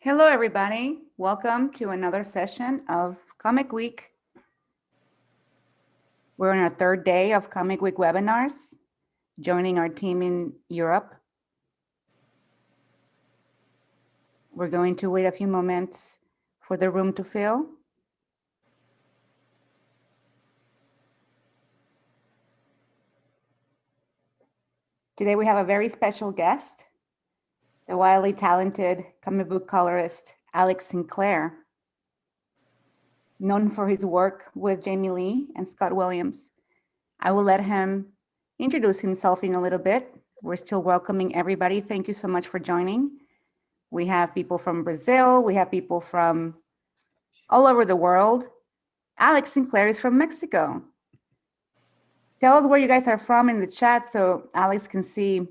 Hello, everybody. Welcome to another session of Comic Week. We're on our third day of Comic Week webinars, joining our team in Europe. We're going to wait a few moments for the room to fill. Today we have a very special guest, the wildly talented comic book colorist, Alex Sinclair, known for his work with Jamie Lee and Scott Williams. I will let him introduce himself in a little bit. We're still welcoming everybody. Thank you so much for joining. We have people from Brazil. We have people from all over the world. Alex Sinclair is from Mexico. Tell us where you guys are from in the chat so Alex can see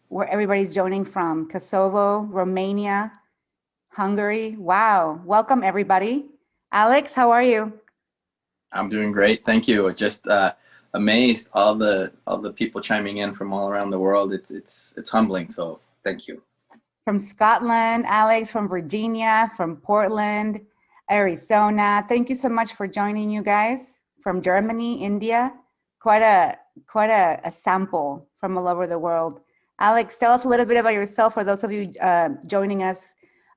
where everybody's joining from. Kosovo, Romania, Hungary. Wow. Welcome, everybody. Alex, how are you? I'm doing great. Thank you. Just amazed all the people chiming in from all around the world. It's humbling. So thank you. From Scotland, Alex, from Virginia, from Portland, Arizona. Thank you so much for joining, you guys. From Germany, India, quite a sample from all over the world. Alex, tell us a little bit about yourself for those of you joining us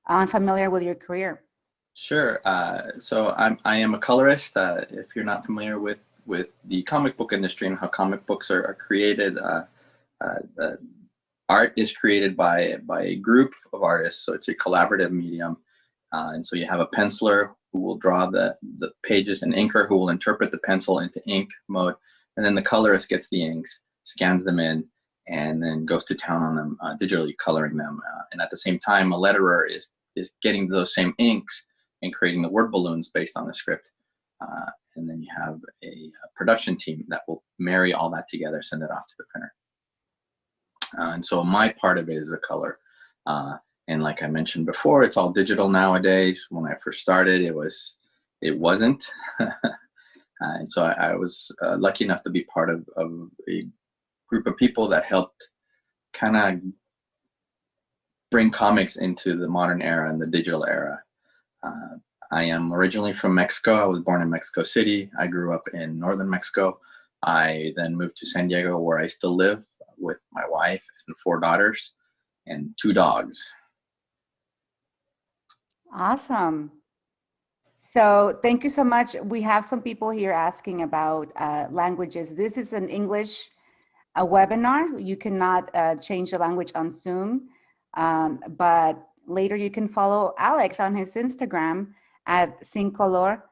unfamiliar with your career. Sure. So I am a colorist. If you're not familiar with the comic book industry and how comic books are created, art is created by a group of artists. So it's a collaborative medium. And so you have a penciler who will draw the pages, and inker who will interpret the pencil into ink mode. And then the colorist gets the inks, scans them in, and then goes to town on them, digitally coloring them. And at the same time, a letterer is getting those same inks and creating the word balloons based on the script. And then you have a production team that will marry all that together, send it off to the printer. And so my part of it is the color. And like I mentioned before, it's all digital nowadays. When I first started, it wasn't. And so I was lucky enough to be part of a group of people that helped kind of bring comics into the modern era and the digital era. I am originally from Mexico. I was born in Mexico City. I grew up in northern Mexico. I then moved to San Diego, where I still live with my wife and 4 daughters and 2 dogs. Awesome. So thank you so much. We have some people here asking about languages. This is an English webinar. You cannot change the language on Zoom, but later you can follow Alex on his Instagram at Sincolor.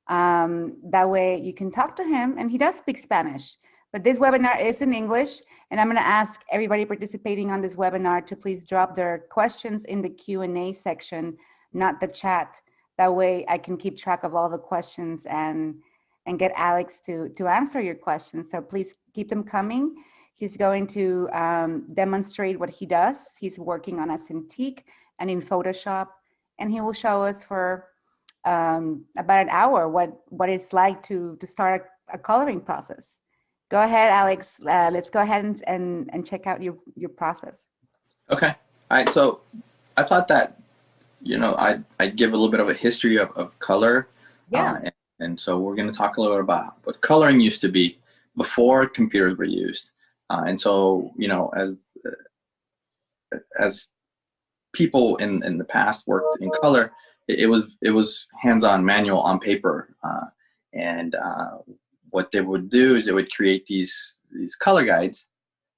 That way you can talk to him, and he does speak Spanish. But this webinar is in English, and I'm going to ask everybody participating on this webinar to please drop their questions in the Q&A section, not the chat. That way I can keep track of all the questions and get Alex to answer your questions. So please keep them coming. He's going to demonstrate what he does. He's working on a Cintiq and in Photoshop, and he will show us for about an hour what it's like to start a coloring process. Go ahead, Alex. Let's go ahead and check out your process. Okay. All right. So I thought that, I'd give a little bit of a history of color. Yeah. And so we're going to talk a little bit about what coloring used to be before computers were used. And so, as people in the past worked in color, it was hands-on, manual, on paper. And what they would do is they would create these color guides,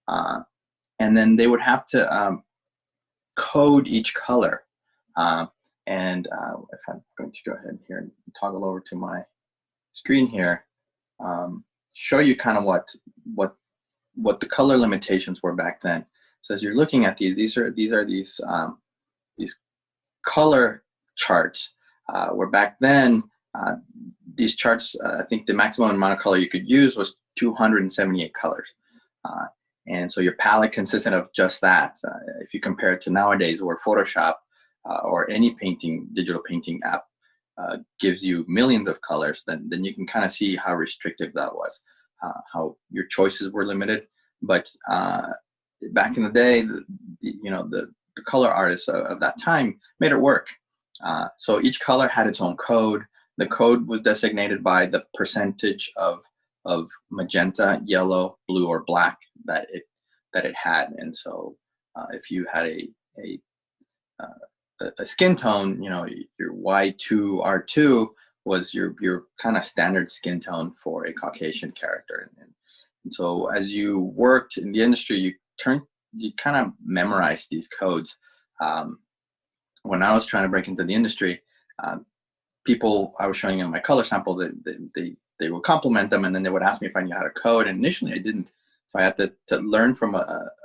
and then they would have to code each color. And if I'm going to go ahead here and toggle over to my screen here, show you kind of what the color limitations were back then. So as you're looking at these are these color charts. Where back then these charts, I think the maximum amount of color you could use was 278 colors. And so your palette consisted of just that. If you compare it to nowadays, where Photoshop or any digital painting app gives you millions of colors, then you can kind of see how restrictive that was, how your choices were limited. But back in the day, the the color artists of that time made it work. So each color had its own code. The code was designated by the percentage of magenta, yellow, blue, or black that it had. And so if you had a skin tone, you know, your Y2R2 was your kind of standard skin tone for a Caucasian character. And so as you worked in the industry, you kind of memorized these codes. When I was trying to break into the industry, people I was showing them my color samples, they would compliment them, and then they would ask me if I knew how to code. And initially I didn't. So I had to learn from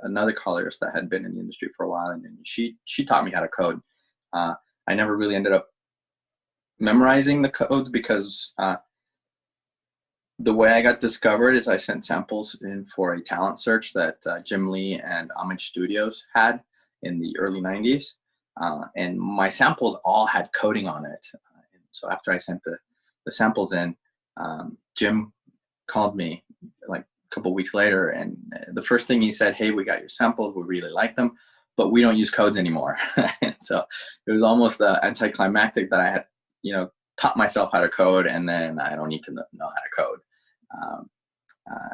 another colorist that had been in the industry for a while, and she taught me how to code. I never really ended up memorizing the codes because the way I got discovered is I sent samples in for a talent search that Jim Lee and Homage Studios had in the early 90s. And my samples all had coding on it. So after I sent the samples in, Jim called me like a couple weeks later, and the first thing he said, "Hey, we got your samples, we really like them, but we don't use codes anymore." And so it was almost anticlimactic that I had, you know, taught myself how to code, and then I don't need to know how to code.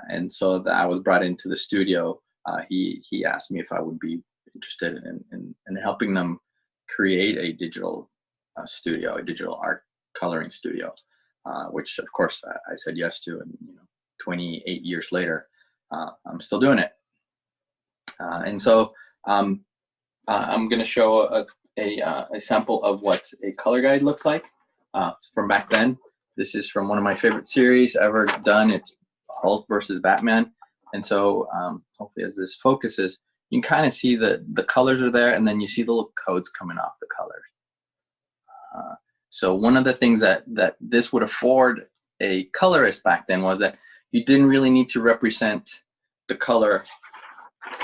And so I was brought into the studio. He asked me if I would be interested in helping them create a digital studio, a digital art coloring studio, which of course I said yes to. And 28 years later, I'm still doing it. And so I'm going to show a sample of what a color guide looks like from back then. This is from one of my favorite series ever done. It's Hulk versus Batman. And so hopefully as this focuses, you can kind of see the colors are there, and then you see the little codes coming off the colors. So one of the things that this would afford a colorist back then was that you didn't really need to represent the color,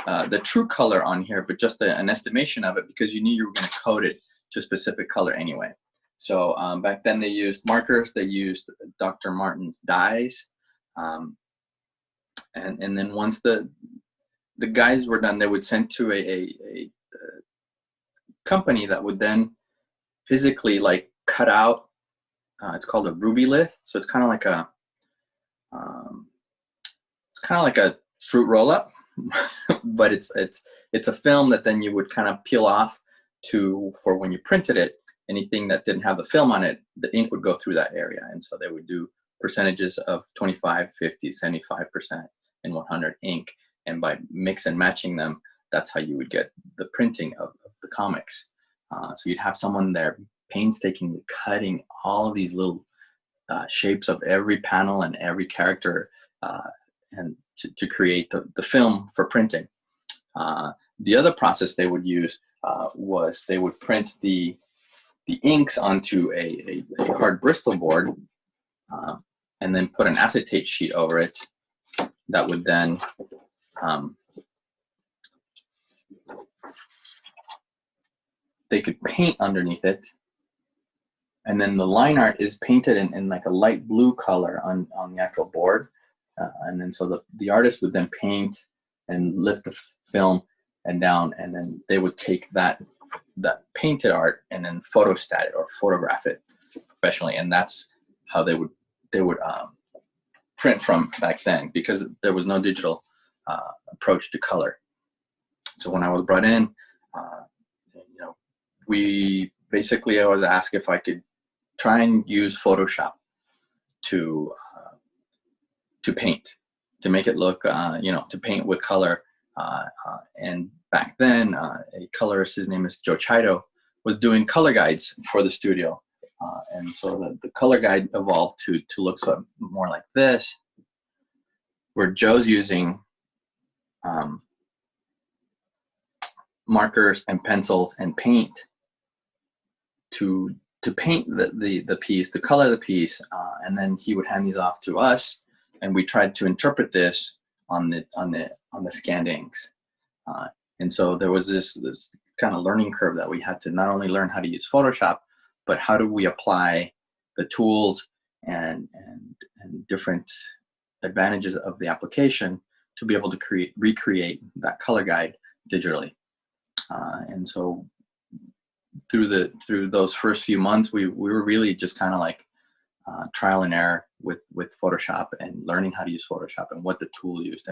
the true color on here, but just an estimation of it, because you knew you were going to code it to a specific color anyway. So back then they used markers, they used Dr. Martin's dyes, and then once the guides were done, they would send to a company that would then physically like cut out. It's called a ruby lith, so it's kind of like a fruit roll up, but it's a film that then you would kind of peel off for when you printed it. Anything that didn't have the film on it, the ink would go through that area, and so they would do percentages of 25, 50, 75%, and 100 ink. And by mix and matching them, that's how you would get the printing of the comics. So you'd have someone there painstakingly cutting all of these little shapes of every panel and every character, and to create the film for printing. The other process they would use was they would print the inks onto a hard Bristol board, and then put an acetate sheet over it that would then they could paint underneath it, and then the line art is painted in like a light blue color on the actual board, and then so the artist would then paint and lift the film and down, and then they would take that painted art and then photostat it or photograph it professionally, and that's how they would print from back then, because there was no digital approach to color. So when I was brought in, I was asked if I could try and use Photoshop to paint, to make it look, to paint with color. And back then, a colorist, his name is Joe Chido, was doing color guides for the studio. And so the color guide evolved to look more like this, where Joe's using markers and pencils and paint to paint the piece, to color the piece, and then he would hand these off to us, and we tried to interpret this on the scanned inks. And so there was this kind of learning curve that we had to not only learn how to use Photoshop, but how do we apply the tools and different advantages of the application to be able to recreate that color guide digitally. And so through those first few months, we were really just kind of like trial and error with Photoshop and learning how to use Photoshop and what the tool used.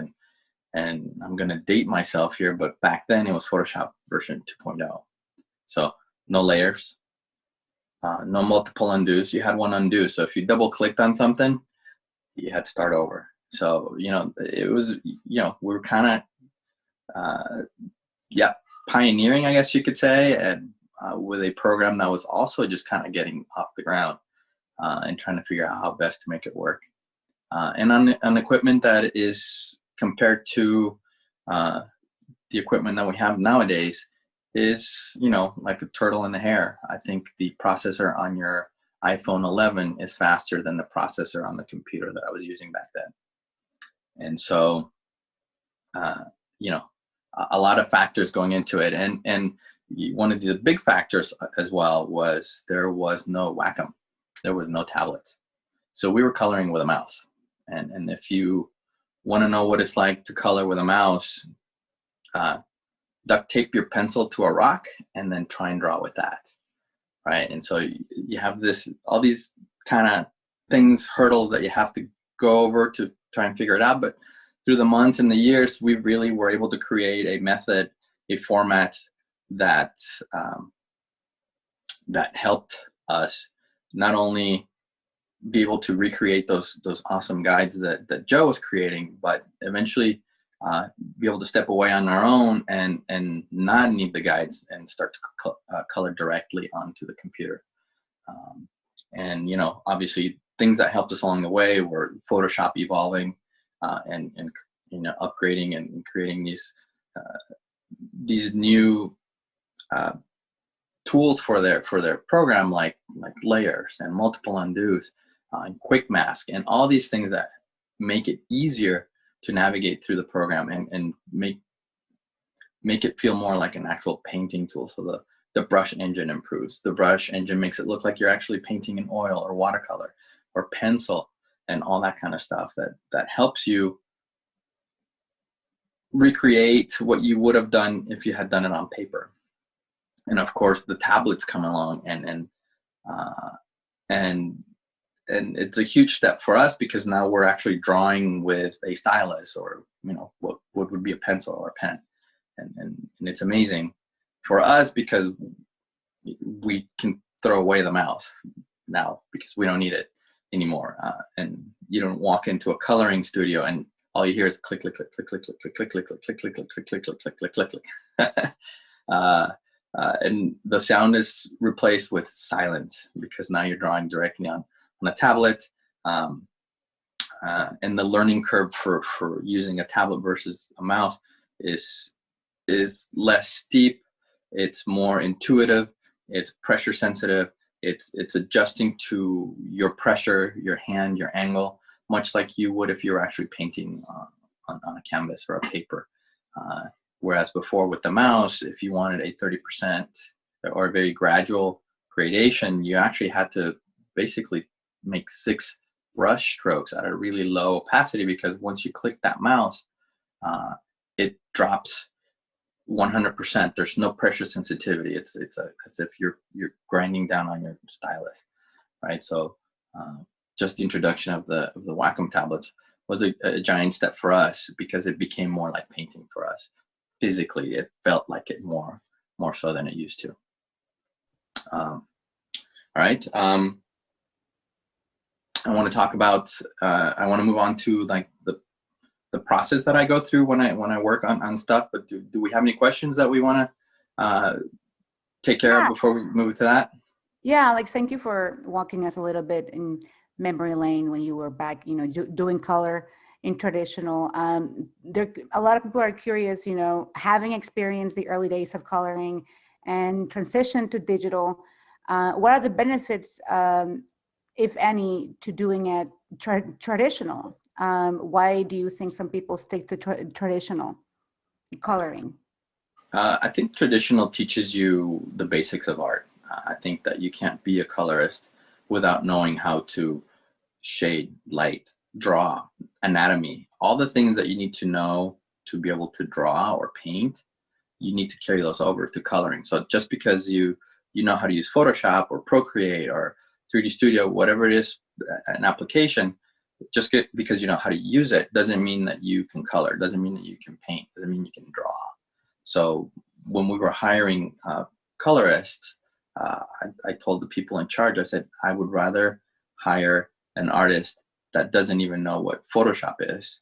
And I'm going to date myself here, but back then it was Photoshop version 2.0. So no layers, no multiple undos. You had one undo. So if you double clicked on something, you had to start over. So, it was, we were kind of, pioneering, I guess you could say, and with a program that was also just kind of getting off the ground and trying to figure out how best to make it work. And on equipment that is compared to the equipment that we have nowadays is, like a turtle in the hair. I think the processor on your iPhone 11 is faster than the processor on the computer that I was using back then. And so, a lot of factors going into it. And one of the big factors as well was there was no Wacom. There was no tablets. So we were coloring with a mouse. And if you want to know what it's like to color with a mouse, duct tape your pencil to a rock and then try and draw with that, right? And so you have all these kind of hurdles that you have to go over to try and figure it out. But through the months and the years, we really were able to create a method, a format that that helped us not only be able to recreate those awesome guides that Joe was creating, but eventually be able to step away on our own and not need the guides and start to color directly onto the computer. And obviously things that helped us along the way were Photoshop evolving and upgrading and creating these new tools for their program, like layers and multiple undos and quick mask and all these things that make it easier to navigate through the program and make it feel more like an actual painting tool. So the brush engine improves. The brush engine makes it look like you're actually painting in oil or watercolor or pencil and all that kind of stuff that helps you recreate what you would have done if you had done it on paper. And of course the tablets come along and it's a huge step for us because now we're actually drawing with a stylus or what would be a pencil or a pen, and it's amazing for us because we can throw away the mouse now because we don't need it anymore. And you don't walk into a coloring studio and all you hear is click, click, click, click, click, click, click, click, click, click, click, click, click, click, click, click, click, click, click. And the sound is replaced with silent because now you're drawing directly on a tablet. And the learning curve for using a tablet versus a mouse is less steep. It's more intuitive. It's pressure sensitive. It's adjusting to your pressure, your hand, your angle, much like you would if you were actually painting on a canvas or a paper. Whereas before with the mouse, if you wanted a 30% or a very gradual gradation, you actually had to basically make 6 brush strokes at a really low opacity because once you click that mouse, it drops 100%. There's no pressure sensitivity. It's as if you're grinding down on your stylus, right? So just the introduction of the Wacom tablets was a giant step for us because it became more like painting for us. Physically, it felt like it more so than it used to. All right. I want to talk about. I want to move on to like the process that I go through when I work on stuff. But do we have any questions that we want to take care of before we move to that? Yeah, Alex, thank you for walking us a little bit in memory lane when you were back, doing color in traditional. A lot of people are curious, having experienced the early days of coloring and transition to digital, what are the benefits, if any, to doing it traditional? Why do you think some people stick to traditional coloring? I think traditional teaches you the basics of art. I think that you can't be a colorist without knowing how to shade, light, draw, anatomy, all the things that you need to know to be able to draw or paint. you need to carry those over to coloring. So just because you know how to use Photoshop or Procreate or 3D Studio, whatever it is, an application, because you know how to use it doesn't mean that you can color, doesn't mean that you can paint, doesn't mean you can draw. So when we were hiring colorists, I told the people in charge, I said, I would rather hire an artist that doesn't even know what Photoshop is,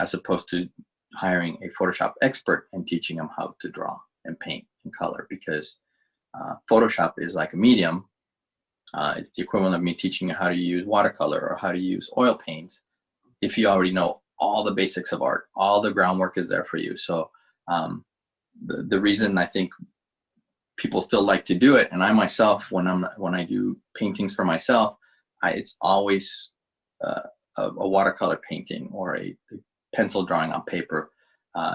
as opposed to hiring a Photoshop expert and teaching them how to draw and paint and color, because Photoshop is like a medium. It's the equivalent of me teaching you how to use watercolor or how to use oil paints. If you already know all the basics of art, all the groundwork is there for you. So the reason I think people still like to do it, and I myself, when I do paintings for myself, it's always a watercolor painting or a pencil drawing on paper.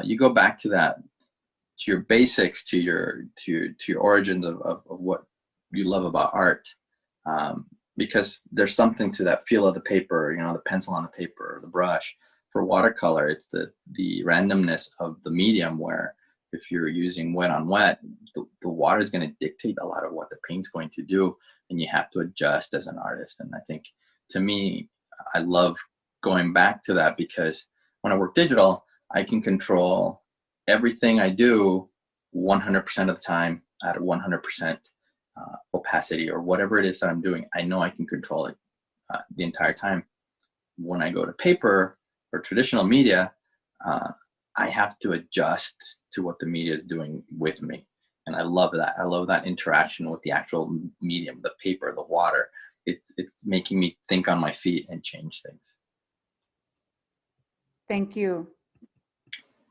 You go back to that, to your basics, to your origins of what you love about art, because there's something to that feel of the paper, the pencil on the paper, the brush. For watercolor, it's the randomness of the medium, where if you're using wet on wet, the water is going to dictate a lot of what the paint's going to do, and you have to adjust as an artist. And I think, to me, I love going back to that, because when I work digital, I can control everything I do 100% of the time at 100% opacity, or whatever it is that I'm doing. I know I can control it the entire time. When I go to paper or traditional media, I have to adjust to what the media is doing with me. And I love that. I love that interaction with the actual medium, the paper, the water. It's making me think on my feet and change things. Thank you.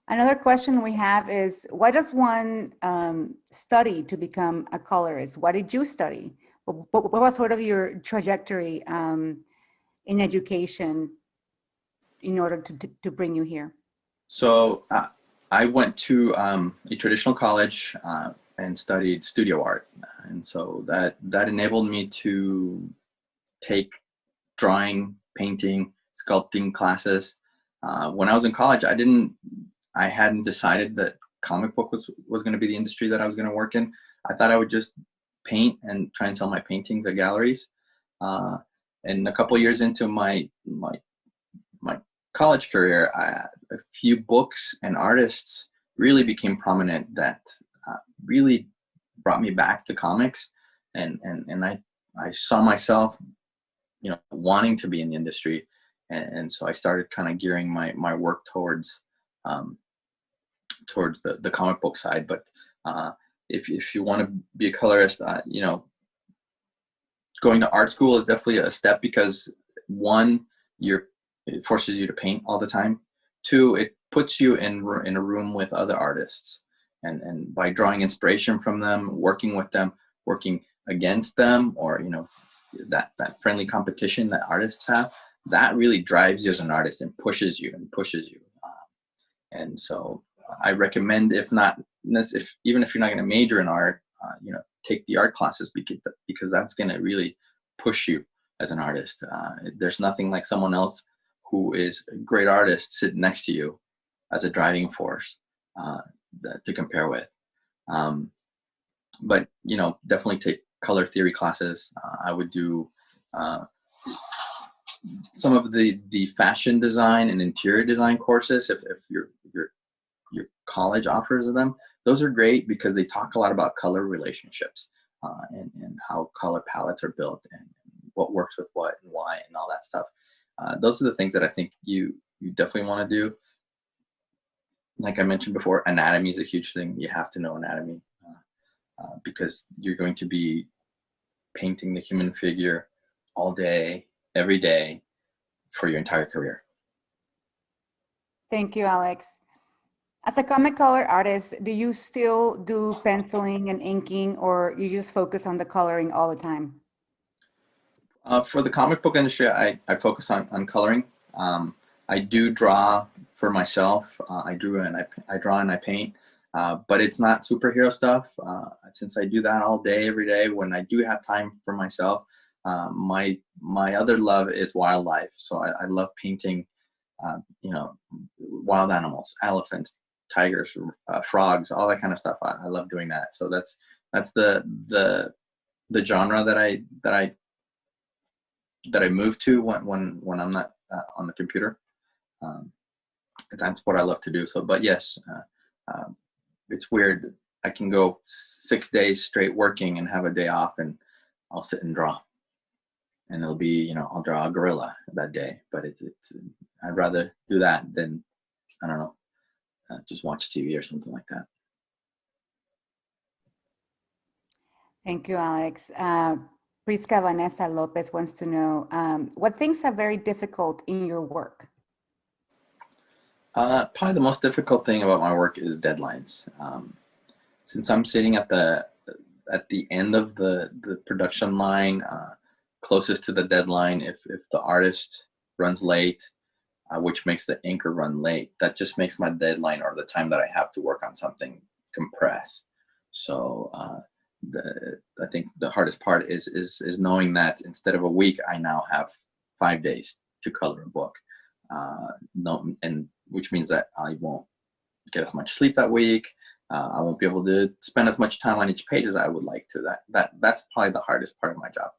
Another question we have is, what does one study to become a colorist? What did you study? What was sort of your trajectory in education in order to bring you here? So I went to a traditional college and studied studio art. And so that enabled me to take drawing, painting, sculpting classes. When I was in college, I hadn't decided that comic book was going to be the industry that I was going to work in. I thought I would just paint and try and sell my paintings at galleries. And a couple of years into my college career, a few books and artists really became prominent that really brought me back to comics, and I saw myself, wanting to be in the industry, and so I started kind of gearing my work towards the comic book side. But if you want to be a colorist, going to art school is definitely a step, because one, it forces you to paint all the time. Two, it puts you in a room with other artists, and by drawing inspiration from them, working with them, working against them, or that friendly competition that artists have, that really drives you as an artist and pushes you. And so I recommend, even if you're not going to major in art, take the art classes, because that's going to really push you as an artist. There's nothing like someone else who is a great artist sitting next to you as a driving force to compare with. But definitely take color theory classes. I would do some of the fashion design and interior design courses if your college offers them. Those are great, because they talk a lot about color relationships and how color palettes are built and what works with what and why and all that stuff. Those are the things that I think you definitely want to do. Like I mentioned before, anatomy is a huge thing. You have to know anatomy because you're going to be painting the human figure all day, every day, for your entire career. Thank you, Alex. As a comic color artist, do you still do penciling and inking, or you just focus on the coloring all the time? For the comic book industry, I focus on coloring. I do draw for myself. I draw and I paint, but it's not superhero stuff. Since I do that all day, every day, when I do have time for myself, my other love is wildlife. So I love painting, wild animals, elephants, tigers, frogs, all that kind of stuff. I love doing that. So that's the genre that I move to when I'm not on the computer. That's what I love to do. So, but yes, it's weird. I can go 6 days straight working and have a day off, and I'll sit and draw. And it'll be, you know, I'll draw a gorilla that day. But it's I'd rather do that than, I don't know, just watch TV or something like that. Thank you, Alex. Prisca Vanessa Lopez wants to know, what things are very difficult in your work? Probably the most difficult thing about my work is deadlines. Since I'm sitting at the end of the production line, closest to the deadline, if the artist runs late, which makes the inker run late, that just makes my deadline or the time that I have to work on something compress. So I think the hardest part is knowing that instead of a week, I now have 5 days to color a book. And which means that I won't get as much sleep that week. I won't be able to spend as much time on each page as I would like to. That's probably the hardest part of my job.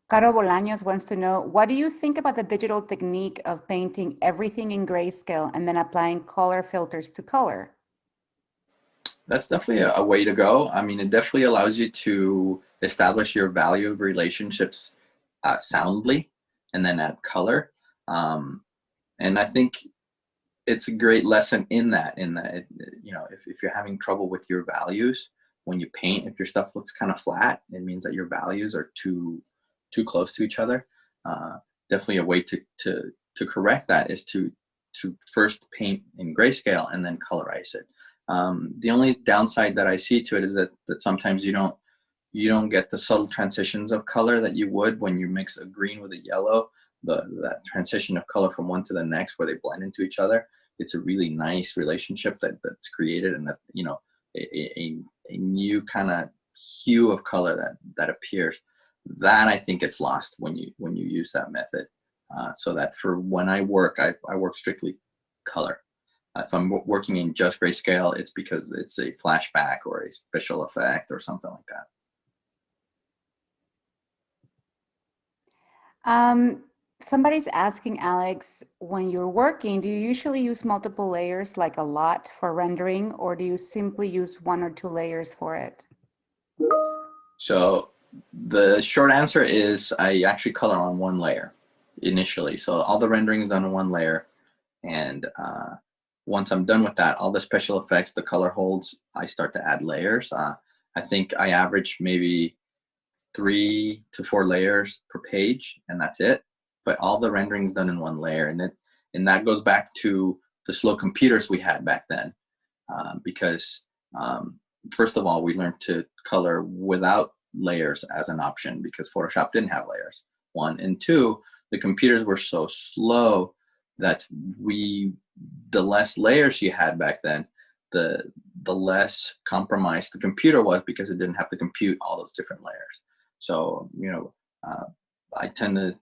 Caro Bolaños wants to know, what do you think about the digital technique of painting everything in grayscale and then applying color filters to color? That's definitely a way to go. I mean, it definitely allows you to establish your value relationships soundly and then add color. And I think it's a great lesson in that, you know, if you're having trouble with your values when you paint, if your stuff looks kind of flat, it means that your values are too close to each other. Definitely a way to correct that is to first paint in grayscale and then colorize it. The only downside that I see to it is that sometimes you don't get the subtle transitions of color that you would when you mix a green with a yellow. That transition of color from one to the next where they blend into each other. It's a really nice relationship that's created, and that, you know, a new kind of hue of color that appears. That I think it's lost when you use that method. So that for when I work, I work strictly color. If I'm working in just grayscale, it's because it's a flashback or a special effect or something like that. Somebody's asking, Alex, when you're working, do you usually use multiple layers, like a lot for rendering, or do you simply use 1 or 2 layers for it? So the short answer is I actually color on 1 layer initially. So all the rendering is done on 1 layer. And once I'm done with that, all the special effects, the color holds, I start to add layers. I think I average maybe 3 to 4 layers per page, and that's it. But all the rendering is done in 1 layer. And that goes back to the slow computers we had back then. Because first of all, we learned to color without layers as an option because Photoshop didn't have layers, 1. And 2, the computers were so slow that the less layers you had back then, the less compromised the computer was because it didn't have to compute all those different layers. So, you know, I tend to,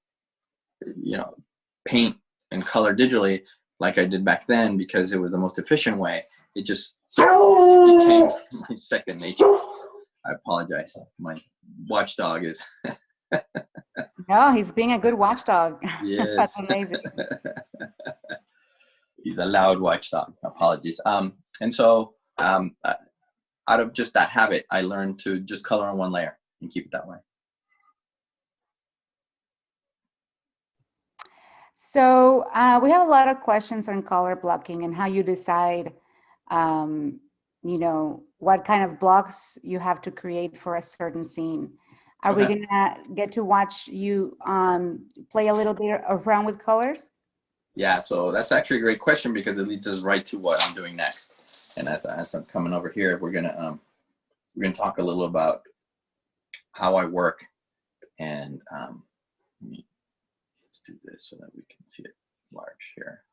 you know, paint and color digitally like I did back then because it was the most efficient way. It just became my second nature. I apologize. My watchdog is. No, he's being a good watchdog. Yes. That's amazing. He's a loud watchdog. Apologies. And so out of just that habit, I learned to just color on 1 layer and keep it that way. So we have a lot of questions on color blocking and how you decide, you know, what kind of blocks you have to create for a certain scene. Are we gonna get to watch you play a little bit around with colors? Yeah, so that's actually a great question because it leads us right to what I'm doing next. And as I'm coming over here, we're gonna talk a little about how I work, and let's do this so that we can see it large here.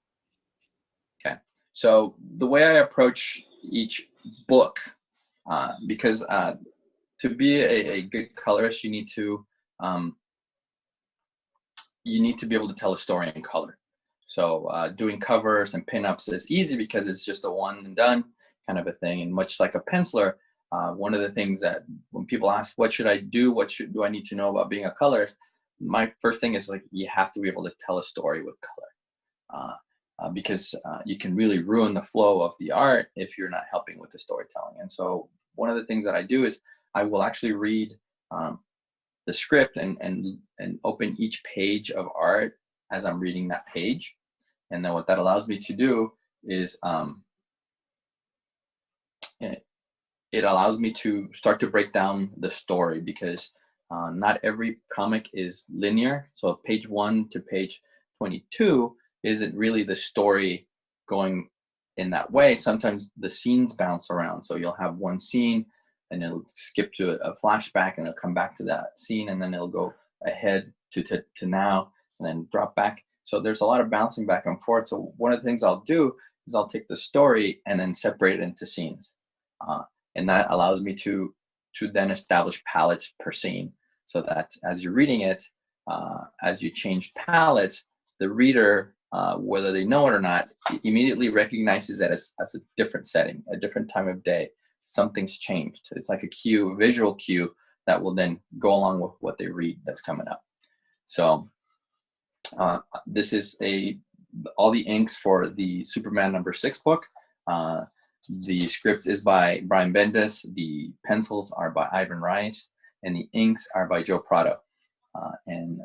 Okay, so the way I approach each book, because to be a good colorist, you need to be able to tell a story in color. So doing covers and pinups is easy because it's just a one and done kind of a thing. And much like a penciler, one of the things that when people ask, what should I do? What do I need to know about being a colorist? My first thing is like, you have to be able to tell a story with color. Because you can really ruin the flow of the art if you're not helping with the storytelling. And so one of the things that I do is I will actually read the script and open each page of art as I'm reading that page. And then what that allows me to do is it allows me to start to break down the story, because not every comic is linear. So page 1 to page 22 isn't really the story going in that way. Sometimes the scenes bounce around. So you'll have one scene and it'll skip to a flashback and it'll come back to that scene, and then it'll go ahead to now and then drop back. So there's a lot of bouncing back and forth. So one of the things I'll do is I'll take the story and then separate it into scenes. And that allows me to then establish palettes per scene, so that as you're reading it, as you change palettes, the reader, whether they know it or not, immediately recognizes that as a different setting, a different time of day. Something's changed. It's like a cue, a visual cue that will then go along with what they read that's coming up. So this is all the inks for the Superman #6 book. The script is by Brian Bendis, the pencils are by Ivan Rice, and the inks are by Joe Prado. And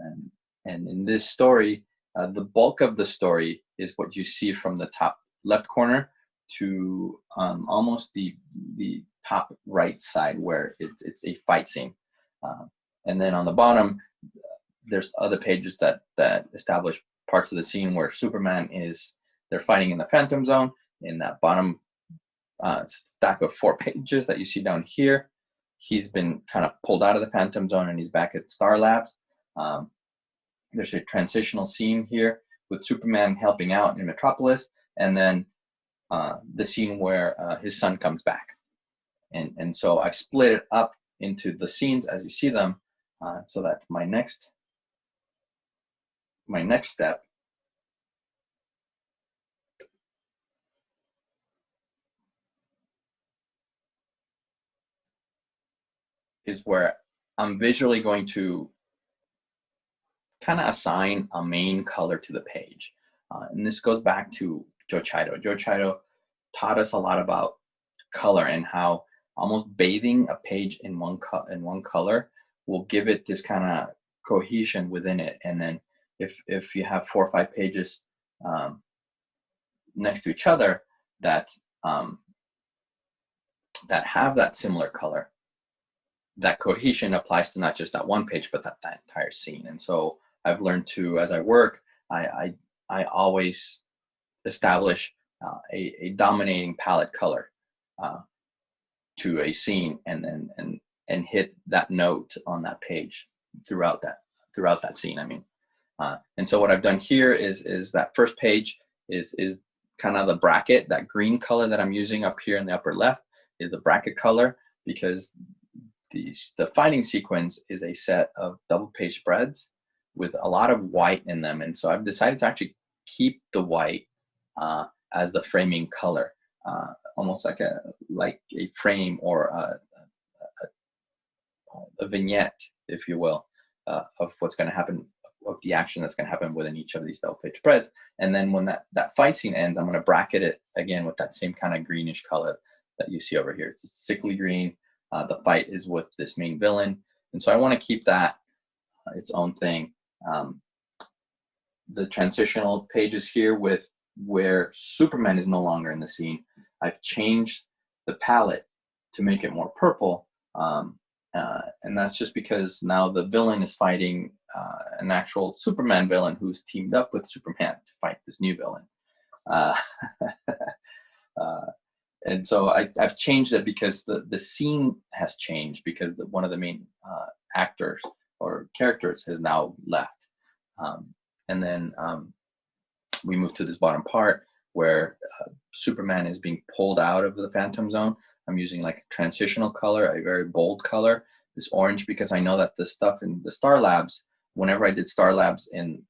in this story, the bulk of the story is what you see from the top left corner to almost the top right side, where it's a fight scene. And then on the bottom, there's other pages that establish parts of the scene where Superman they're fighting in the Phantom Zone. In that bottom stack of 4 pages that you see down here, he's been kind of pulled out of the Phantom Zone and he's back at Star Labs. There's a transitional scene here with Superman helping out in Metropolis, and then the scene where his son comes back. And so I've split it up into the scenes as you see them, so that my next step is where I'm visually going to kind of assign a main color to the page. And this goes back to Joe Chito. Joe Chito taught us a lot about color and how almost bathing a page in one color will give it this kind of cohesion within it. And then if you have 4 or 5 pages next to each other that have that similar color, that cohesion applies to not just that one page, but that entire scene. And so I've learned to, as I work, I always establish a dominating palette color to a scene, and hit that note on that page throughout that scene. I mean, and so what I've done here is that first page is kind of the bracket. That green color that I'm using up here in the upper left is the bracket color, because the fighting sequence is a set of double page spreads with a lot of white in them. And so I've decided to actually keep the white as the framing color, almost like a frame or a vignette, if you will, of what's going to happen, of the action that's going to happen within each of these double page spreads. And then when that fight scene ends, I'm going to bracket it again with that same kind of greenish color that you see over here. It's a sickly green. The fight is with this main villain. And so I want to keep that its own thing. The transitional pages here with where Superman is no longer in the scene, I've changed the palette to make it more purple. And that's just because now the villain is fighting an actual Superman villain who's teamed up with Superman to fight this new villain. And so I've changed it because the scene has changed, because one of the main actors or characters has now left. And then we move to this bottom part where Superman is being pulled out of the Phantom Zone. I'm using like a transitional color, a very bold color, this orange, because I know that the stuff in the Star Labs whenever I did Star Labs in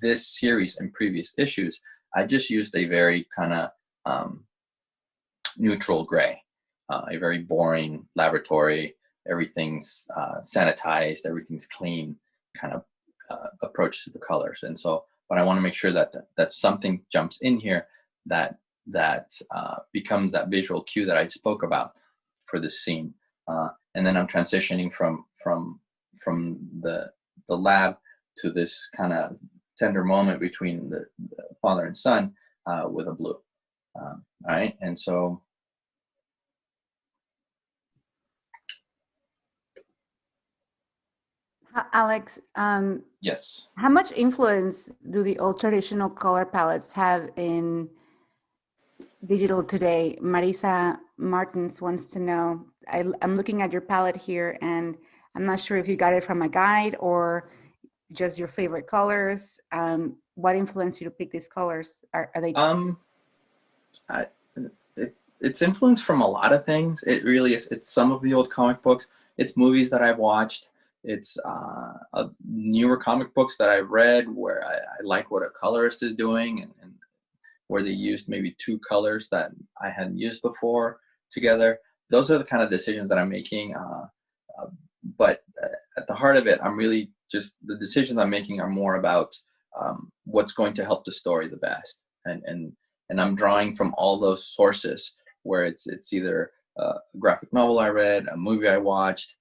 this series and previous issues, I just used a very kind of neutral gray, a very boring laboratory, everything's sanitized, everything's clean kind of approach to the colors. And so, but I want to make sure that something jumps in here that becomes that visual cue that I spoke about for this scene. And then I'm transitioning from the lab to this kind of tender moment between the father and son with a blue. All right, and so Alex, yes. how much influence do the old traditional color palettes have in digital today? Marisa Martins wants to know. I'm looking at your palette here, and I'm not sure if you got it from a guide or just your favorite colors. What influenced you to pick these colors? Are they? It's influenced from a lot of things. It really is. It's some of the old comic books. It's movies that I've watched. It's newer comic books that I've read where I like what a colorist is doing, and where they used maybe two colors that I hadn't used before together. Those are the kind of decisions that I'm making. But at the heart of it, I'm really just, the decisions I'm making are more about what's going to help the story the best. And I'm drawing from all those sources where it's either a graphic novel I read, a movie I watched,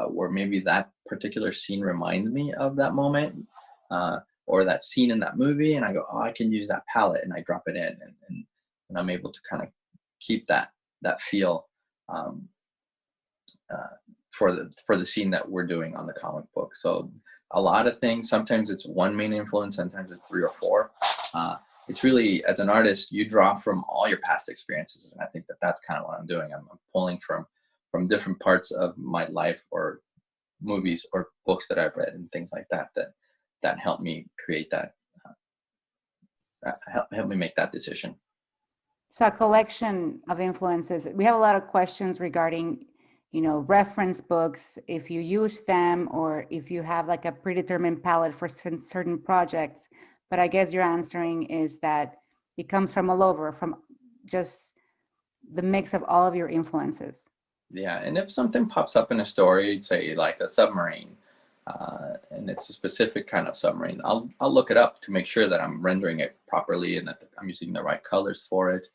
where maybe that particular scene reminds me of that moment, or that scene in that movie, and I go, oh, I can use that palette, and I drop it in, and I'm able to kind of keep that feel for the scene that we're doing on the comic book. So a lot of things, sometimes it's one main influence, sometimes it's three or four. It's really, as an artist, you draw from all your past experiences, and I think that's kind of what I'm doing. I'm pulling from different parts of my life, or movies or books that I've read and things like that help me create that, help me make that decision. So a collection of influences. We have a lot of questions regarding, reference books, if you use them or if you have like a predetermined palette for certain projects. But I guess your answering is that it comes from all over, from just the mix of all of your influences. Yeah, and if something pops up in a story, say like a submarine, and it's a specific kind of submarine, I'll look it up to make sure that I'm rendering it properly and that I'm using the right colors for it.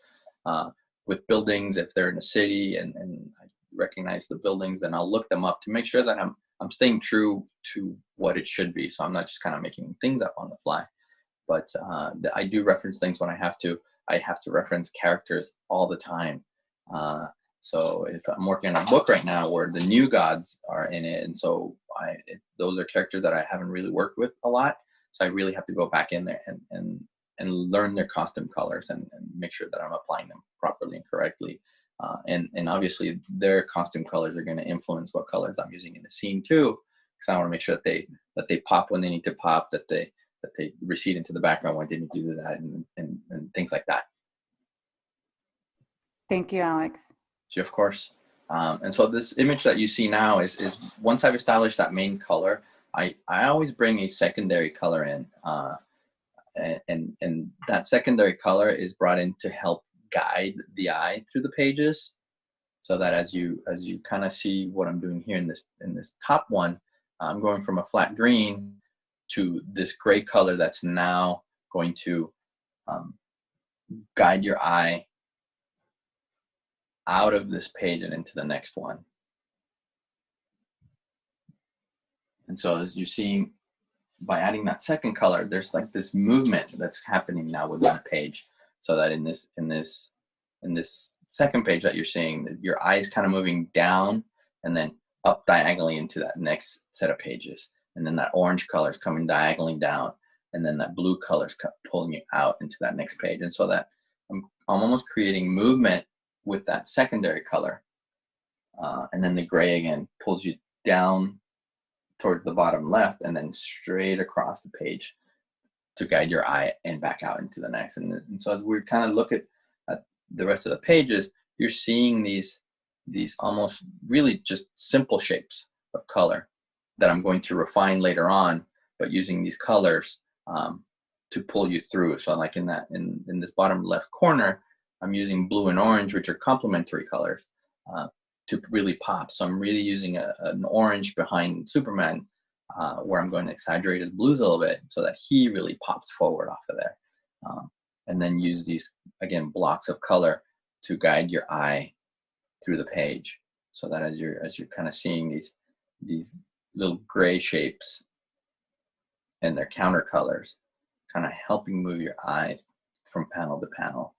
With buildings, if they're in a city and I recognize the buildings, then I'll look them up to make sure that I'm staying true to what it should be. So I'm not just kind of making things up on the fly. But I do reference things when I have to. I have to reference characters all the time. So if I'm working on a book right now where the new gods are in it, and so those are characters that I haven't really worked with a lot, so I really have to go back in there and learn their costume colors and make sure that I'm applying them properly and correctly. And obviously their costume colors are going to influence what colors I'm using in the scene too, because I want to make sure that they pop when they need to pop, that they recede into the background when they need to do that, and things like that. Thank you, Alex. Of course. And so this image that you see now is once I've established that main color, I always bring a secondary color in, and that secondary color is brought in to help guide the eye through the pages, so that as you kind of see what I'm doing here in this top one, I'm going from a flat green to this gray color that's now going to guide your eye out of this page and into the next one. And so as you're seeing, by adding that second color, there's like this movement that's happening now within a page, so that in this second page that you're seeing, your eye is kind of moving down and then up diagonally into that next set of pages. And then that orange color is coming diagonally down, and then that blue color is pulling you out into that next page. And so that I'm almost creating movement with that secondary color, and then the gray again pulls you down towards the bottom left and then straight across the page to guide your eye and back out into the next. And so as we kind of look at the rest of the pages, you're seeing these almost really just simple shapes of color that I'm going to refine later on but using these colors to pull you through. So like in this bottom left corner, I'm using blue and orange, which are complementary colors, to really pop. So I'm really using an orange behind Superman, where I'm going to exaggerate his blues a little bit so that he really pops forward off of there. And then use these, again, blocks of color to guide your eye through the page, so that as you're kind of seeing these little gray shapes and their counter colors, kind of helping move your eye from panel to panel.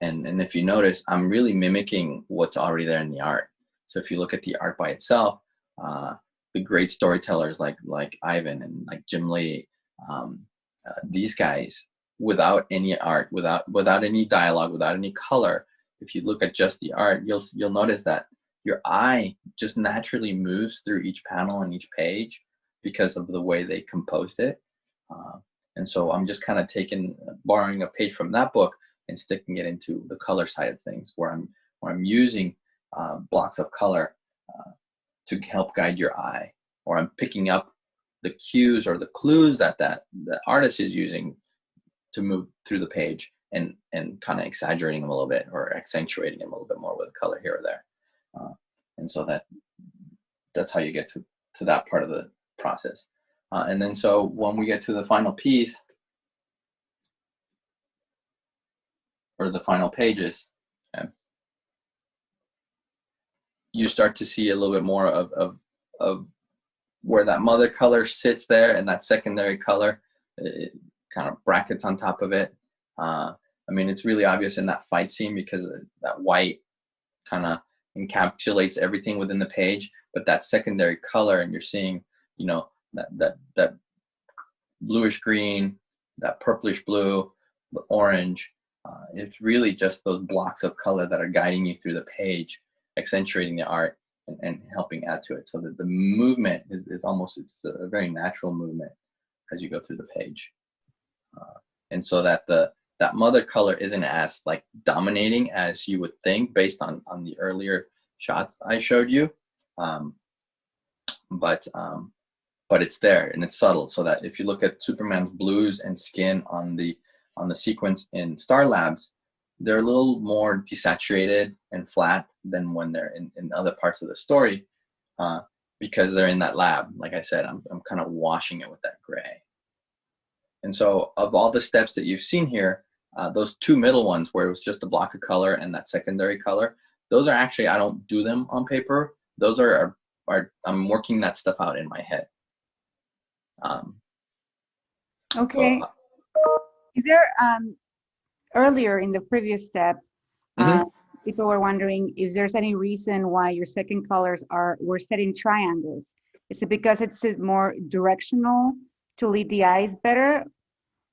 And if you notice, I'm really mimicking what's already there in the art. So if you look at the art by itself, the great storytellers like Ivan and like Jim Lee, these guys, without any art, without any dialogue, without any color, if you look at just the art, you'll notice that your eye just naturally moves through each panel and each page because of the way they composed it. And so I'm just kind of borrowing a page from that book and sticking it into the color side of things, where I'm using blocks of color to help guide your eye, or I'm picking up the cues or the clues that the artist is using to move through the page, and kind of exaggerating them a little bit, or accentuating them a little bit more with color here or there. And so that's how you get to that part of the process. And then so when we get to the final piece, or the final pages, you start to see a little bit more of where that mother color sits there, and that secondary color, it kind of brackets on top of it. I mean, it's really obvious in that fight scene because that white kind of encapsulates everything within the page, but that secondary color, and you're seeing, you know, that bluish green, that purplish blue, the orange, it's really just those blocks of color that are guiding you through the page, accentuating the art and helping add to it, so that the movement is almost, it's a very natural movement as you go through the page. And so that that mother color isn't as like dominating as you would think based on the earlier shots I showed you. But it's there and it's subtle, so that if you look at Superman's blues and skin on the sequence in Star Labs, they're a little more desaturated and flat than when they're in other parts of the story, because they're in that lab. Like I said, I'm kind of washing it with that gray. And so of all the steps that you've seen here, those two middle ones where it was just a block of color and that secondary color, those are actually, I don't do them on paper. Those are I'm working that stuff out in my head. Okay. So, is there, earlier in the previous step, people were wondering if there's any reason why your second colors were set in triangles. Is it because it's more directional to lead the eyes better,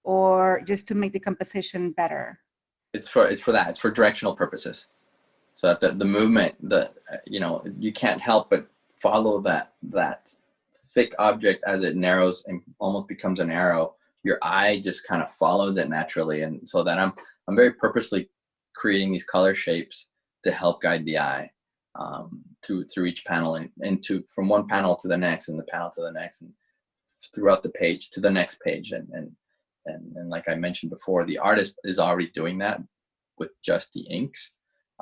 or just to make the composition better? It's for that. It's for directional purposes. So that the movement, you can't help but follow that thick object as it narrows and almost becomes an arrow. Your eye just kind of follows it naturally, and so that I'm very purposely creating these color shapes to help guide the eye through each panel, and from one panel to the next, and the panel to the next, and throughout the page to the next page. And like I mentioned before, the artist is already doing that with just the inks,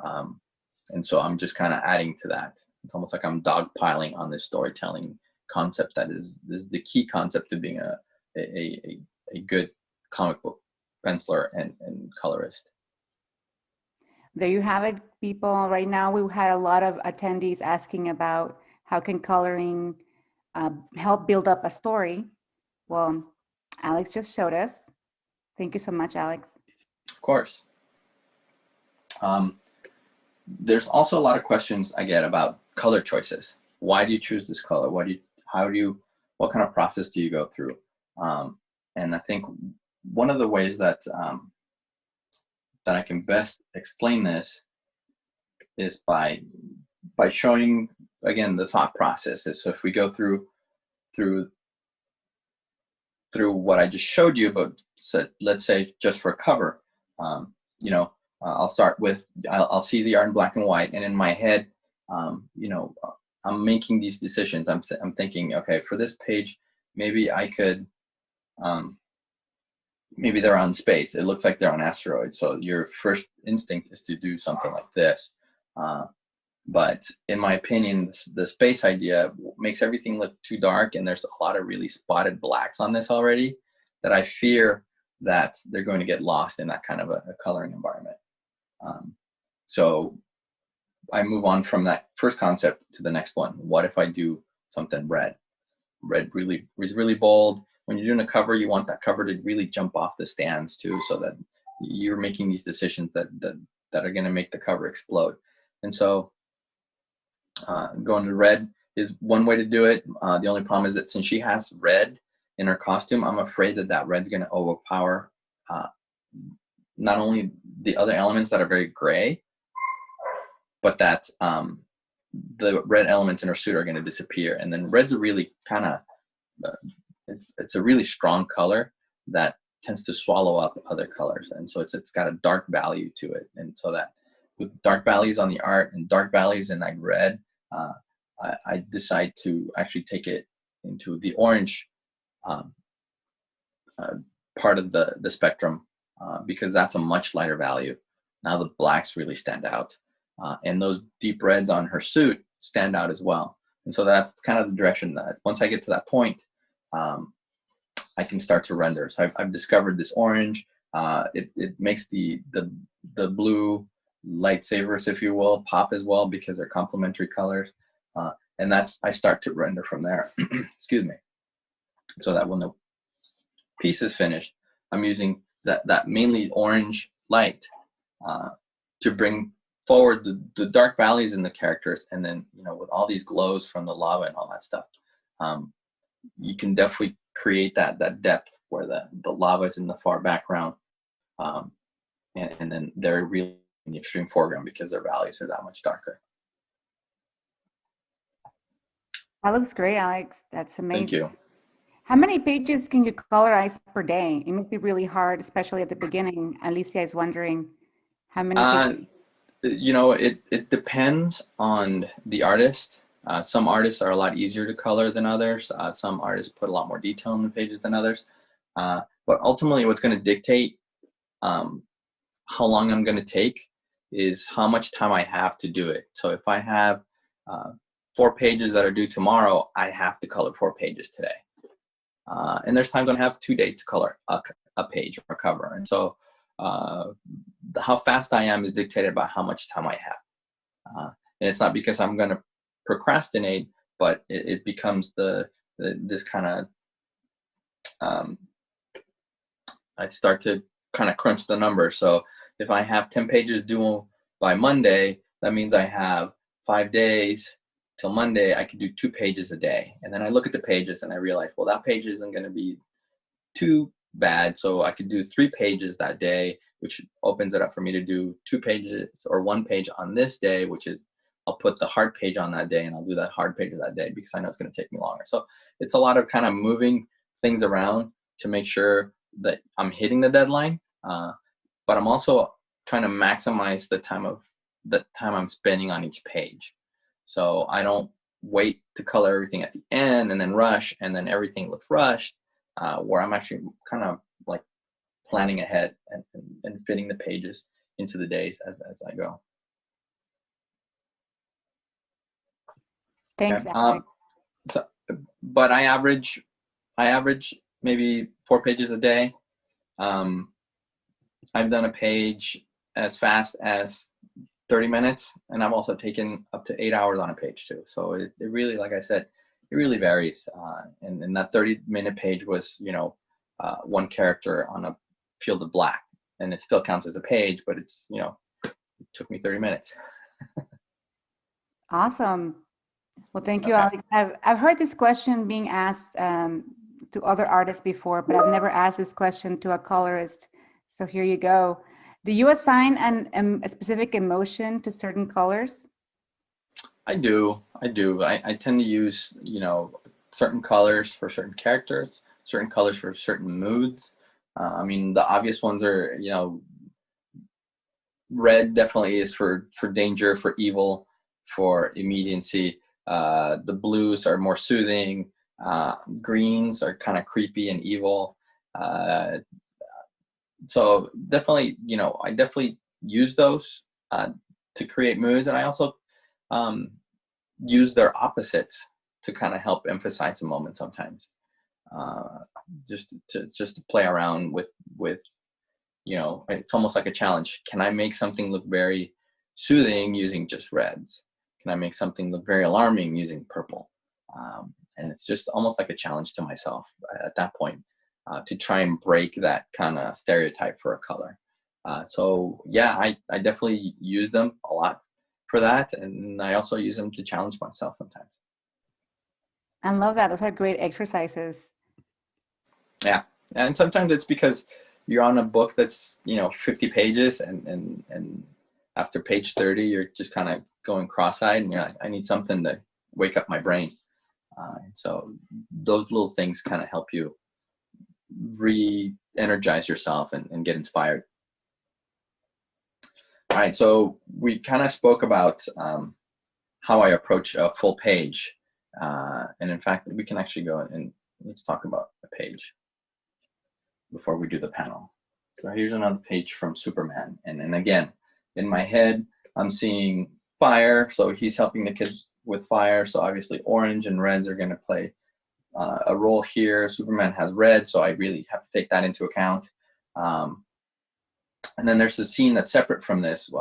and so I'm just kind of adding to that. It's almost like I'm dogpiling on this storytelling concept that is the key concept of being a good comic book penciler and colorist. There you have it, people. Right now, we've had a lot of attendees asking about how can coloring help build up a story. Well, Alex just showed us. Thank you so much, Alex. Of course. There's also a lot of questions I get about color choices. Why do you choose this color? What kind of process do you go through? And I think one of the ways that I can best explain this is by showing, again, the thought process. So if we go through what I just showed you, but let's say just for a cover, I'll start with, I'll see the art in black and white, and in my head, I'm making these decisions. I'm thinking, okay, for this page, maybe I could, maybe they're on space. It looks like they're on asteroids. So your first instinct is to do something like this. But in my opinion, the space idea makes everything look too dark, and there's a lot of really spotted blacks on this already that I fear that they're going to get lost in that kind of a coloring environment. So I move on from that first concept to the next one. What if I do something red? Red really is really bold. When you're doing a cover, you want that cover to really jump off the stands too, so that you're making these decisions that are going to make the cover explode. And so going to red is one way to do it. The only problem is that since she has red in her costume, I'm afraid that that red's going to overpower not only the other elements that are very gray, but that the red elements in her suit are going to disappear. And then red's a really kind of, it's a really strong color that tends to swallow up other colors. And so it's got a dark value to it. And so that with dark values on the art and dark values in that red, I decide to actually take it into the orange part of the spectrum because that's a much lighter value. Now the blacks really stand out. And those deep reds on her suit stand out as well. And so that's kind of the direction that once I get to that point, I can start to render. So I've discovered this orange. It makes the blue lightsabers, if you will, pop as well because they're complementary colors. And I start to render from there. Excuse me. So that when the piece is finished, I'm using that mainly orange light to bring forward the dark values in the characters. And then, with all these glows from the lava and all that stuff, you can definitely create that depth where the lava is in the far background. And then they're really in the extreme foreground because their values are that much darker. That looks great, Alex. That's amazing. Thank you. How many pages can you colorize per day? It must be really hard, especially at the beginning. Alicia is wondering how many pages. It depends on the artist. Some artists are a lot easier to color than others. Some artists put a lot more detail in the pages than others. But ultimately, what's going to dictate how long I'm going to take is how much time I have to do it. So if I have 4 pages that are due tomorrow, I have to color 4 pages today. And there's times when I have 2 days to color a page or a cover. And so how fast I am is dictated by how much time I have. And it's not because I'm going to procrastinate, but it becomes this kind of, I start to kind of crunch the numbers. So if I have 10 pages due by Monday, that means I have 5 days till Monday. I can do 2 pages a day. And then I look at the pages and I realize, well, that page isn't going to be too bad. So I could do 3 pages that day, which opens it up for me to do 2 pages or 1 page on this day, which is I'll put the hard page on that day and I'll do that hard page that day because I know it's going to take me longer. So it's a lot of kind of moving things around to make sure that I'm hitting the deadline. But I'm also trying to maximize the time I'm spending on each page. So I don't wait to color everything at the end and then rush and then everything looks rushed, where I'm actually kind of like planning ahead and fitting the pages into the days as I go. Thanks, Okay. Alex. But I average maybe 4 pages a day. I've done a page as fast as 30 minutes, and I've also taken up to 8 hours on a page too. So it really, like I said, it really varies. And that 30-minute page was, 1 character on a field of black, and it still counts as a page, but it's, it took me 30 minutes. Awesome. Well, thank you, Alex. I've heard this question being asked to other artists before, but I've never asked this question to a colorist. So here you go. Do you assign a specific emotion to certain colors? I do. I tend to use, certain colors for certain characters, certain colors for certain moods. The obvious ones are, red definitely is for danger, for evil, for immediacy. The blues are more soothing. Greens are kind of creepy and evil. So definitely, you know, I definitely use those to create moods, and I also um, use their opposites to kind of help emphasize a moment sometimes. Uh, just to play around with, you know, it's almost like a challenge. Can I make something look very soothing using just reds? Can I make something look very alarming using purple? And it's just almost like a challenge to myself at that point, to try and break that kind of stereotype for a color. So yeah, I definitely use them a lot for that. And I also use them to challenge myself sometimes. I love that. Those are great exercises. Yeah. And sometimes it's because you're on a book that's, you know, 50 pages, and after page 30, you're just kind of going cross-eyed, and you're like, I need something to wake up my brain. And so those little things kind of help you re-energize yourself and get inspired. All right, so we kind of spoke about how I approach a full page. And in fact, we can actually go and let's talk about a page before we do the panel. So here's another page from Superman. And again, in my head, I'm seeing fire. So he's helping the kids with fire. So obviously orange and reds are going to play a role here. Superman has red, so I really have to take that into account. And then there's a scene that's separate from this.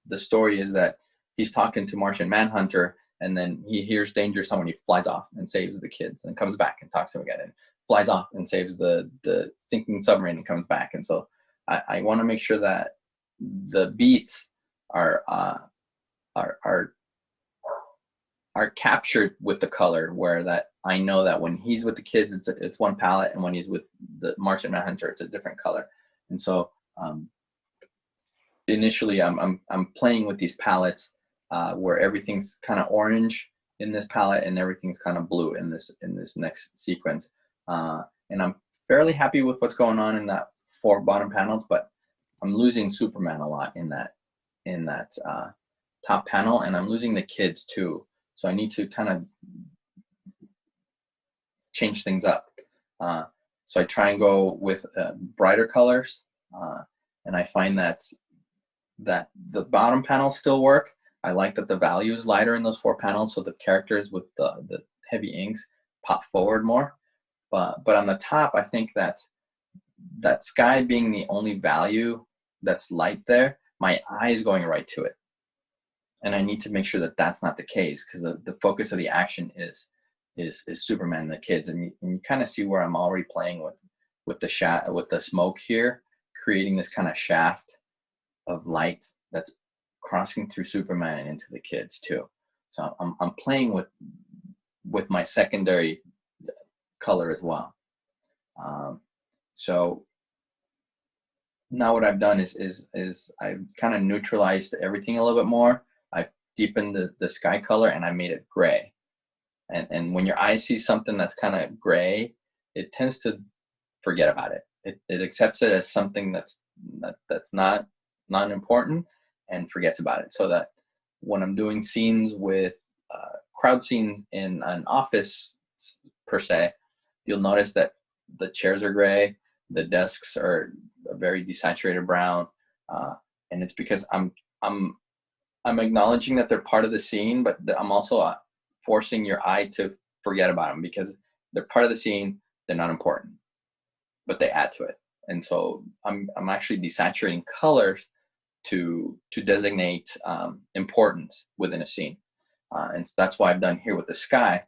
The story is that he's talking to Martian Manhunter, and then he hears danger, someone, he flies off and saves the kids, and comes back and talks to him again, and flies off and saves the sinking submarine and comes back. And so I want to make sure that the beats are captured with the color, where that I know that when he's with the kids, it's one palette, and when he's with the Martian Manhunter, it's a different color. And so initially, I'm playing with these palettes where everything's kind of orange in this palette and everything's kind of blue in this next sequence. And I'm fairly happy with what's going on in that 4 bottom panels, but I'm losing Superman a lot in that top panel, and I'm losing the kids too. So I need to kind of change things up. So I try and go with brighter colors, and I find that the bottom panels still work. I like that the value is lighter in those 4 panels, so the characters with the heavy inks pop forward more. But on the top, I think that sky being the only value that's light there, my eye is going right to it. And I need to make sure that that's not the case, because the focus of the action is Superman and the kids. And you kind of see where I'm already playing with the smoke here, creating this kind of shaft of light that's crossing through Superman and into the kids too. So I'm playing with my secondary color as well. So now what I've done is I've kind of neutralized everything a little bit more. I've deepened the sky color, and I made it gray. And when your eye sees something that's kind of gray, it tends to forget about it. It accepts it as something that's not important, and forgets about it. So that when I'm doing scenes with crowd scenes in an office per se, you'll notice that the chairs are gray, the desks are a very desaturated brown, and it's because I'm acknowledging that they're part of the scene, but I'm also forcing your eye to forget about them, because they're part of the scene. They're not important, but they add to it. And so I'm actually desaturating colors to designate importance within a scene. And so that's why I've done here with the sky.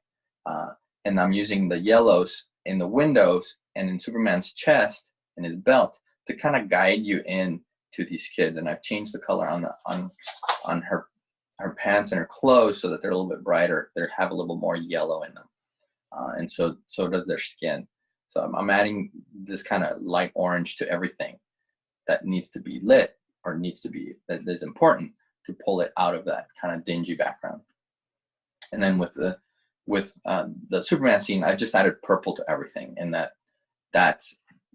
And I'm using the yellows in the windows and in Superman's chest and his belt to kind of guide you in to these kids. And I've changed the color on her pants and her clothes so that they're a little bit brighter. They have a little more yellow in them. And so does their skin. So I'm adding this kind of light orange to everything that needs to be lit, or that is important, to pull it out of that kind of dingy background. And then with the Superman scene, I just added purple to everything, and that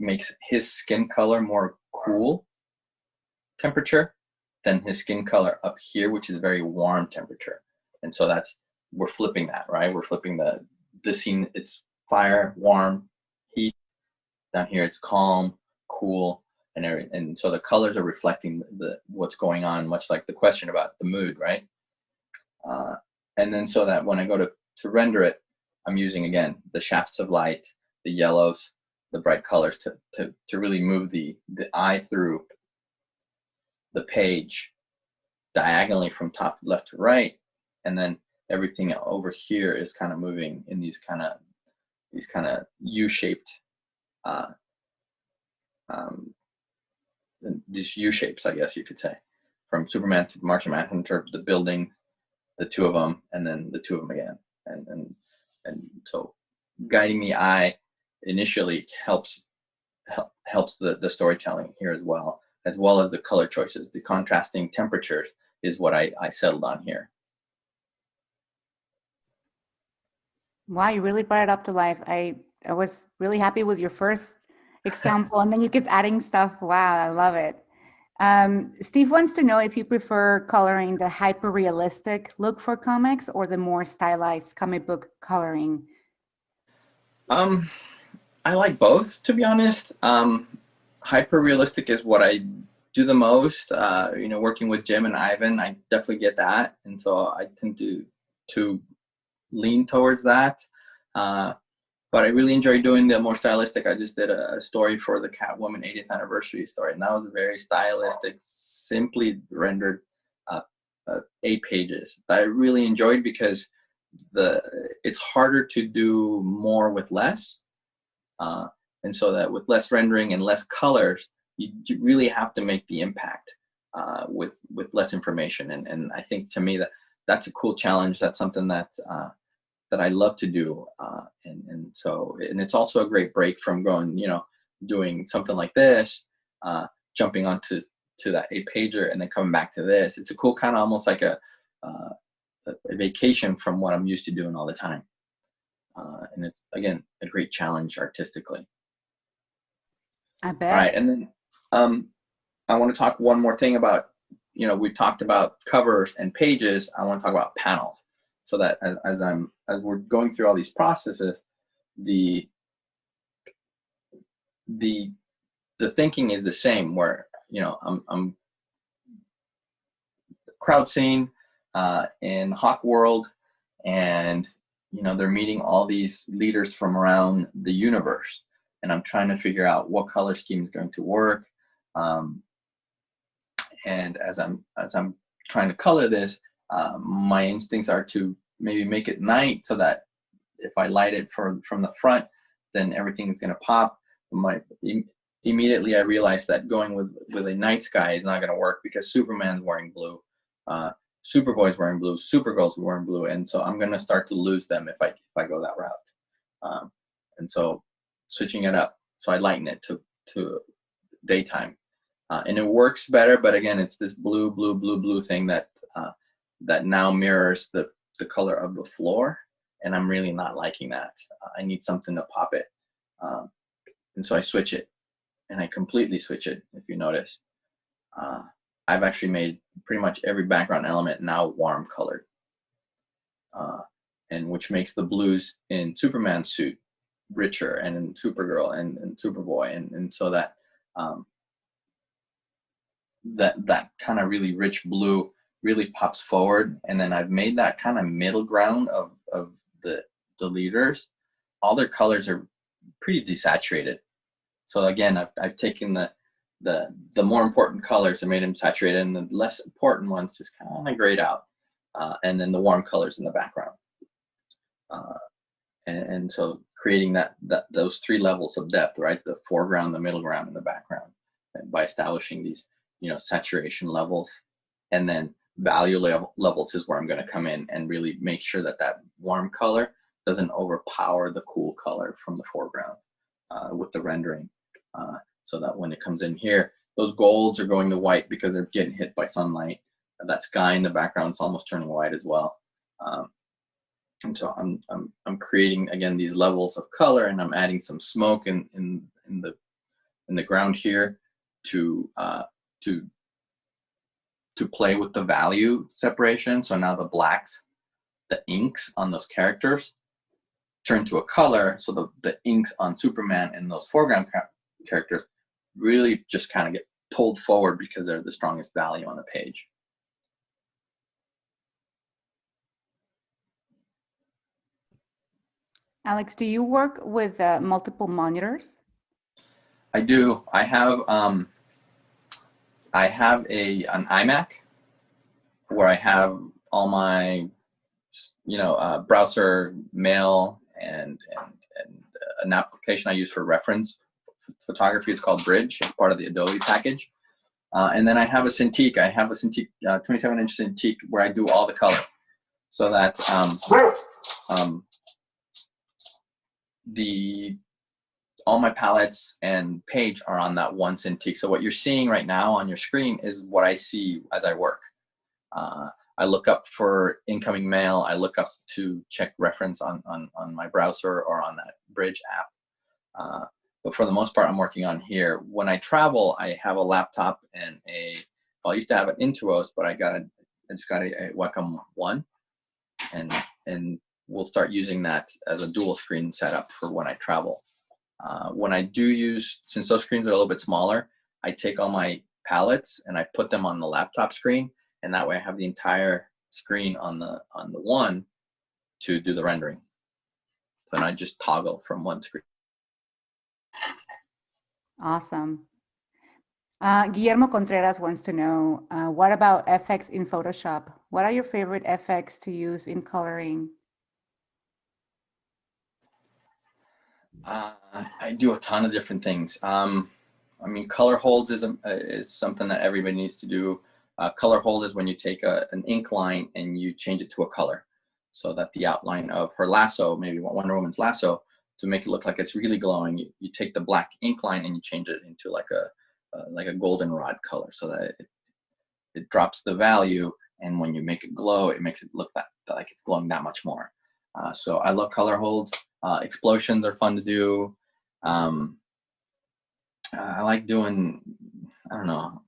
makes his skin color more cool temperature than his skin color up here, which is very warm temperature. And so we're flipping that, right? We're flipping the scene. It's fire, warm, heat. Down here it's calm, cool, and so the colors are reflecting what's going on, much like the question about the mood, right? And then so that when I go to render it, I'm using, again, the shafts of light, the yellows, the bright colors to really move the eye through the page diagonally from top left to right, and then everything over here is kind of moving in these kind of U-shaped these U-shapes, I guess you could say, from Superman to Martian Manhunter, the building, the two of them, and then the two of them again, and so guiding the eye initially helps the storytelling here as well as the color choices. The contrasting temperatures is what I settled on here. Wow, you really brought it up to life. I was really happy with your first example, and then you kept adding stuff. Wow, I love it. Steve wants to know if you prefer coloring the hyper-realistic look for comics or the more stylized comic book coloring. I like both, to be honest. Hyper-realistic is what I do the most. Working with Jim and Ivan, I definitely get that, and so I tend to lean towards that. But I really enjoy doing the more stylistic. I just did a story for the Catwoman 80th anniversary story, and that was a very stylistic, simply rendered 8 pages that I really enjoyed, because it's harder to do more with less. And so that with less rendering and less colors, you really have to make the impact with less information. And I think, to me, that's a cool challenge. That's something that I love to do. And it's also a great break from going, doing something like this, jumping onto that 8-pager and then coming back to this. It's a cool kind of almost like a vacation from what I'm used to doing all the time. And it's, again, a great challenge artistically. I bet. All right, and then I want to talk one more thing about, we talked about covers and pages. I want to talk about panels, so that as we're going through all these processes, the thinking is the same. Where I'm crowd scene in Hawk World, and they're meeting all these leaders from around the universe, and I'm trying to figure out what color scheme is going to work. And as I'm trying to color this, my instincts are to maybe make it night, so that if I light it from the front, then everything is going to pop. Immediately I realized that going with a night sky is not going to work, because Superman's wearing blue, Superboy's wearing blue, Supergirl's wearing blue, and so I'm going to start to lose them if I go that route. And so switching it up, so I lighten it to daytime, and it works better. But again, it's this blue thing that now mirrors the color of the floor, and I'm really not liking that. I need something to pop it, and so I switch it, and I completely switch it. If you notice, I've actually made pretty much every background element now warm colored, and which makes the blues in Superman's suit richer, and in Supergirl and Superboy, and so that that kind of really rich blue really pops forward. And then I've made that kind of middle ground of the leaders. All their colors are pretty desaturated. So again, I've taken the more important colors and made them saturated, and the less important ones just kind of grayed out, and then the warm colors in the background. And so creating those 3 levels of depth, right? The foreground, the middle ground, and the background, and by establishing these, saturation levels, and then value levels is where I'm going to come in and really make sure that warm color doesn't overpower the cool color from the foreground with the rendering, so that when it comes in here, those golds are going to white because they're getting hit by sunlight. That sky in the background is almost turning white as well. And so I'm creating, again, these levels of color, and I'm adding some smoke in the ground here to play with the value separation. So now the blacks, the inks on those characters turn to a color, so the inks on Superman and those foreground characters really just kind of get pulled forward because they're the strongest value on the page. Alex, do you work with multiple monitors? I do. I have an iMac where I have all my, browser mail and an application I use for reference photography. It's called Bridge. It's part of the Adobe package. And then I have a Cintiq. I have a Cintiq 27-inch Cintiq where I do all the color, so that all my palettes and page are on that one Cintiq. So what you're seeing right now on your screen is what I see as I work. I look up for incoming mail. I look up to check reference on my browser or on that Bridge app. But for the most part, I'm working on here. When I travel, I have a laptop and I used to have an Intuos, but I just got a Wacom 1, and we'll start using that as a dual screen setup for when I travel. When I do use, since those screens are a little bit smaller, I take all my palettes and I put them on the laptop screen, and that way I have the entire screen on the one to do the rendering. Then I just toggle from one screen. Awesome. Guillermo Contreras wants to know, what about FX in Photoshop? What are your favorite FX to use in coloring? I do a ton of different things. I mean, color holds is something that everybody needs to do. Color hold is when you take an ink line and you change it to a color, so that the outline of her lasso, maybe Wonder Woman's lasso, to make it look like it's really glowing, you take the black ink line and you change it into like a goldenrod color, so that it drops the value, and when you make it glow, it makes it look like it's glowing that much more. So I love color holds. Explosions are fun to do. I like doing, I don't know,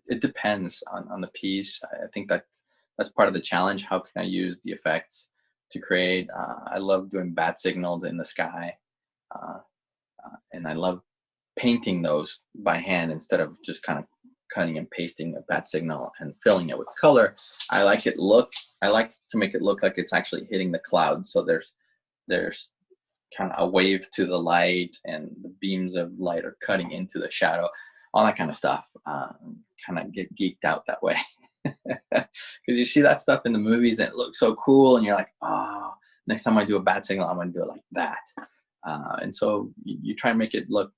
it depends on the piece. I think that's part of the challenge. How can I use the effects to create? I love doing bat signals in the sky, and I love painting those by hand instead of just kind of cutting and pasting a bat signal and filling it with color. I like to make it look like it's actually hitting the clouds. So there's kind of a wave to the light, and the beams of light are cutting into the shadow, all that kind of stuff. Kind of get geeked out that way. Because you see that stuff in the movies and it looks so cool, and you're like, oh, next time I do a bat signal, I'm going to do it like that. And so you try and make it look,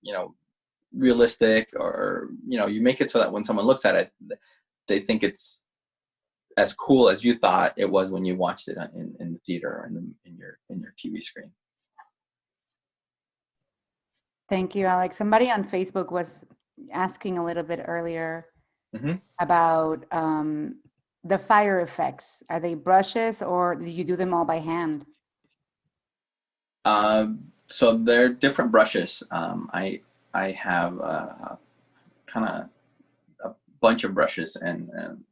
realistic, or, you make it so that when someone looks at it, they think it's as cool as you thought it was when you watched it in the theater or in your TV screen. Thank you, Alex. Somebody on Facebook was asking a little bit earlier Mm-hmm. about the fire effects. Are they brushes, or do you do them all by hand? So they're different brushes. I have kind of a bunch of brushes, and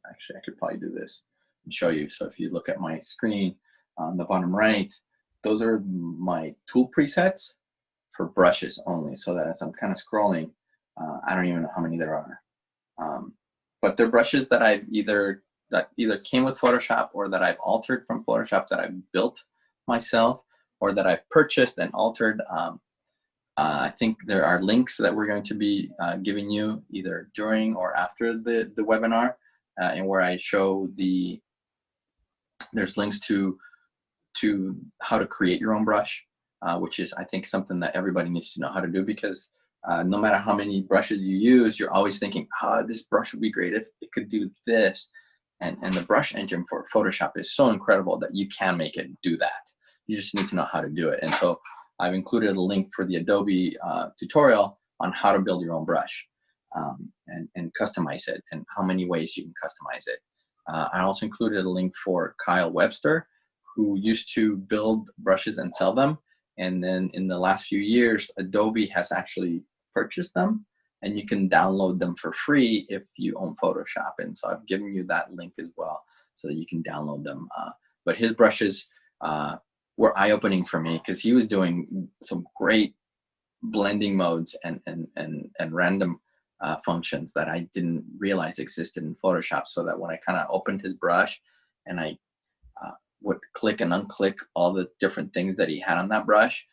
actually I could probably do this and show you. So if you look at my screen on the bottom right, those are my tool presets for brushes only, so that as I'm kind of scrolling, I don't even know how many there are. But they're brushes that either came with Photoshop, or that I've altered from Photoshop, that I've built myself, or that I've purchased and altered. I think there are links that we're going to be giving you either during or after the webinar, and where I show there's links to how to create your own brush, which is, I think, something that everybody needs to know how to do, because no matter how many brushes you use, you're always thinking, this brush would be great if it could do this. And the brush engine for Photoshop is so incredible that you can make it do that. You just need to know how to do it. And so I've included a link for the Adobe tutorial on how to build your own brush, and customize it, and how many ways you can customize it. I also included a link for Kyle Webster, who used to build brushes and sell them. And then in the last few years, Adobe has actually purchased them, and you can download them for free if you own Photoshop. And so I've given you that link as well, so that you can download them. But his brushes were eye-opening for me, because he was doing some great blending modes and random functions that I didn't realize existed in Photoshop. So that when I kind of opened his brush and I would click and unclick all the different things that he had on that brush,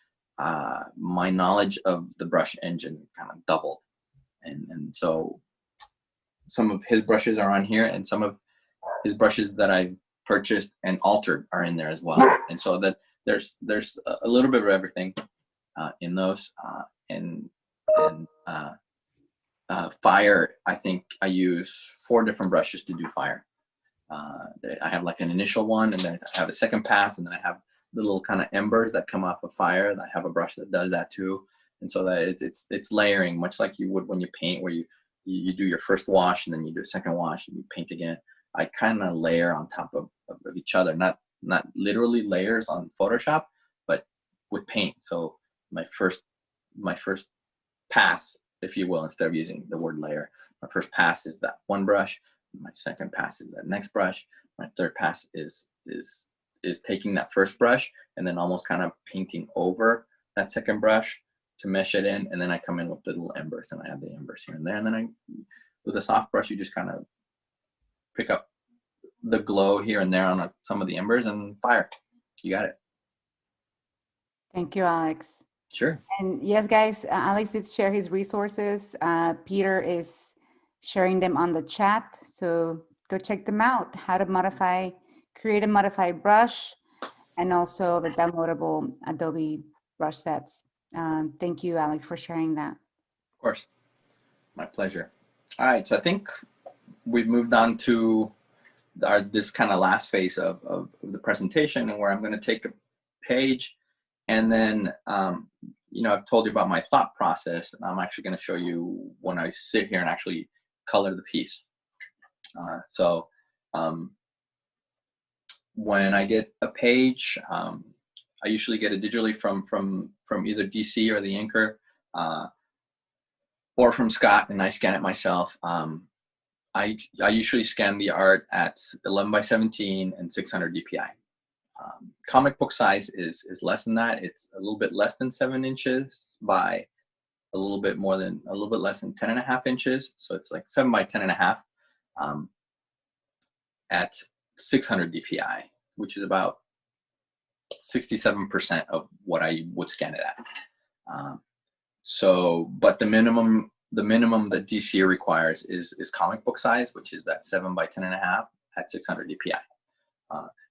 my knowledge of the brush engine kind of doubled. And so some of his brushes are on here, and some of his brushes that I purchased and altered are in there as well. And so that there's a little bit of everything in those. Fire, I think I use 4 different brushes to do fire. I have like an initial one, and then I have a second pass, and then I have the little kind of embers that come off of fire. I have a brush that does that too. And so that it's layering, much like you would when you paint, where you do your first wash and then you do a second wash and you paint again. I kind of layer on top of each other, not literally layers on Photoshop, but with paint. So my first pass, if you will, instead of using the word layer, my first pass is that one brush. My second pass is that next brush. My third pass is taking that first brush and then almost kind of painting over that second brush to mesh it in, and then I come in with the little embers, and I add the embers here and there, and then with a soft brush, you just kind of pick up the glow here and there on some of the embers and fire. You got it. Thank you, Alex. Sure. And yes, guys, Alex did share his resources. Peter is sharing them on the chat, so go check them out. How to create a modified brush, and also the downloadable Adobe brush sets. Thank you, Alex, for sharing that. Of course. My pleasure. All right, so I think we've moved on to this kind of last phase of the presentation, and where I'm going to take a page, and then I've told you about my thought process, and I'm actually going to show you when I sit here and actually color the piece. When I get a page, I usually get it digitally from either DC or the inker, or from Scott, and I scan it myself. I usually scan the art at 11 by 17 and 600 DPI. Comic book size is less than that. It's a little bit less than 7 inches by a little bit less than 10.5 inches. So it's like 7 by 10.5 at 600 DPI, which is about 67% of what I would scan it at. But the minimum that DC requires is comic book size, which is that 7 by 10.5 at 600 DPI.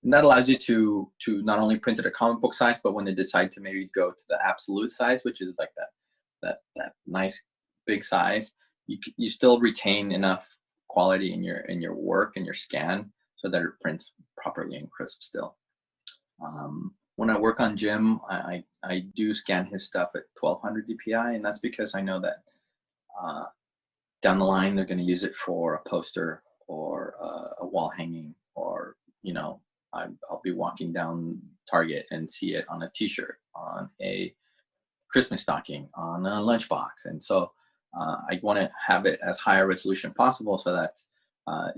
And that allows you to not only print it at comic book size, but when they decide to maybe go to the absolute size, which is like that nice big size, you still retain enough quality in your work and your scan so that it prints properly and crisp still. When I work on Jim, I do scan his stuff at 1200 DPI, and that's because I know that down the line they're going to use it for a poster or a wall hanging, or I'll be walking down Target and see it on a t-shirt, on a Christmas stocking, on a lunchbox. And so I want to have it as high a resolution possible, so that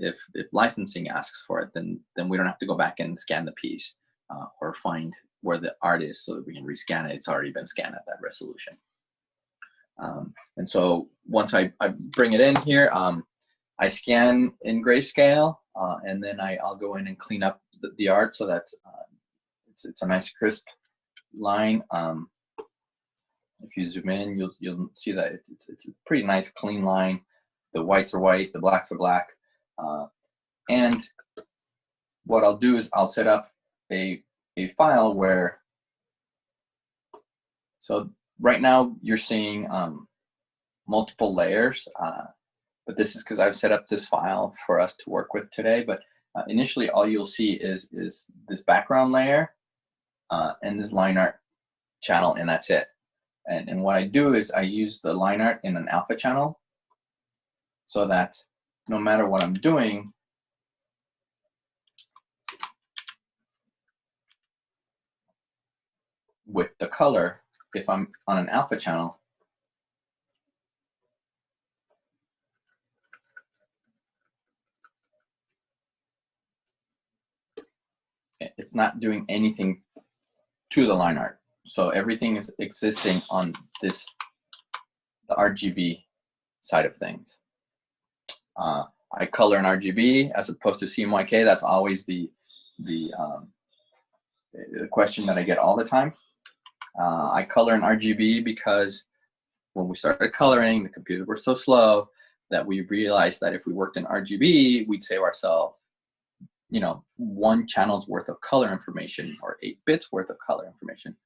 if licensing asks for it, then we don't have to go back and scan the piece or find where the art is so that we can rescan it. It's already been scanned at that resolution. And so once I bring it in here, I scan in grayscale, and then I'll go in and clean up the art so that it's a nice crisp line. If you zoom in, you'll see that it's a pretty nice clean line. The whites are white, the blacks are black. And what I'll do is I'll set up a file where, so right now you're seeing multiple layers, but this is because I've set up this file for us to work with today. But initially all you'll see is this background layer and this line art channel, and that's it. And what I do is I use the line art in an alpha channel, so that no matter what I'm doing, with the color, if I'm on an alpha channel, it's not doing anything to the line art. So everything is existing on this, the RGB side of things. I color in RGB as opposed to CMYK. That's always the question that I get all the time. I color in RGB because when we started coloring, the computers were so slow that we realized that if we worked in RGB, we'd save ourselves, you know, 1 channel's worth of color information or 8 bits worth of color information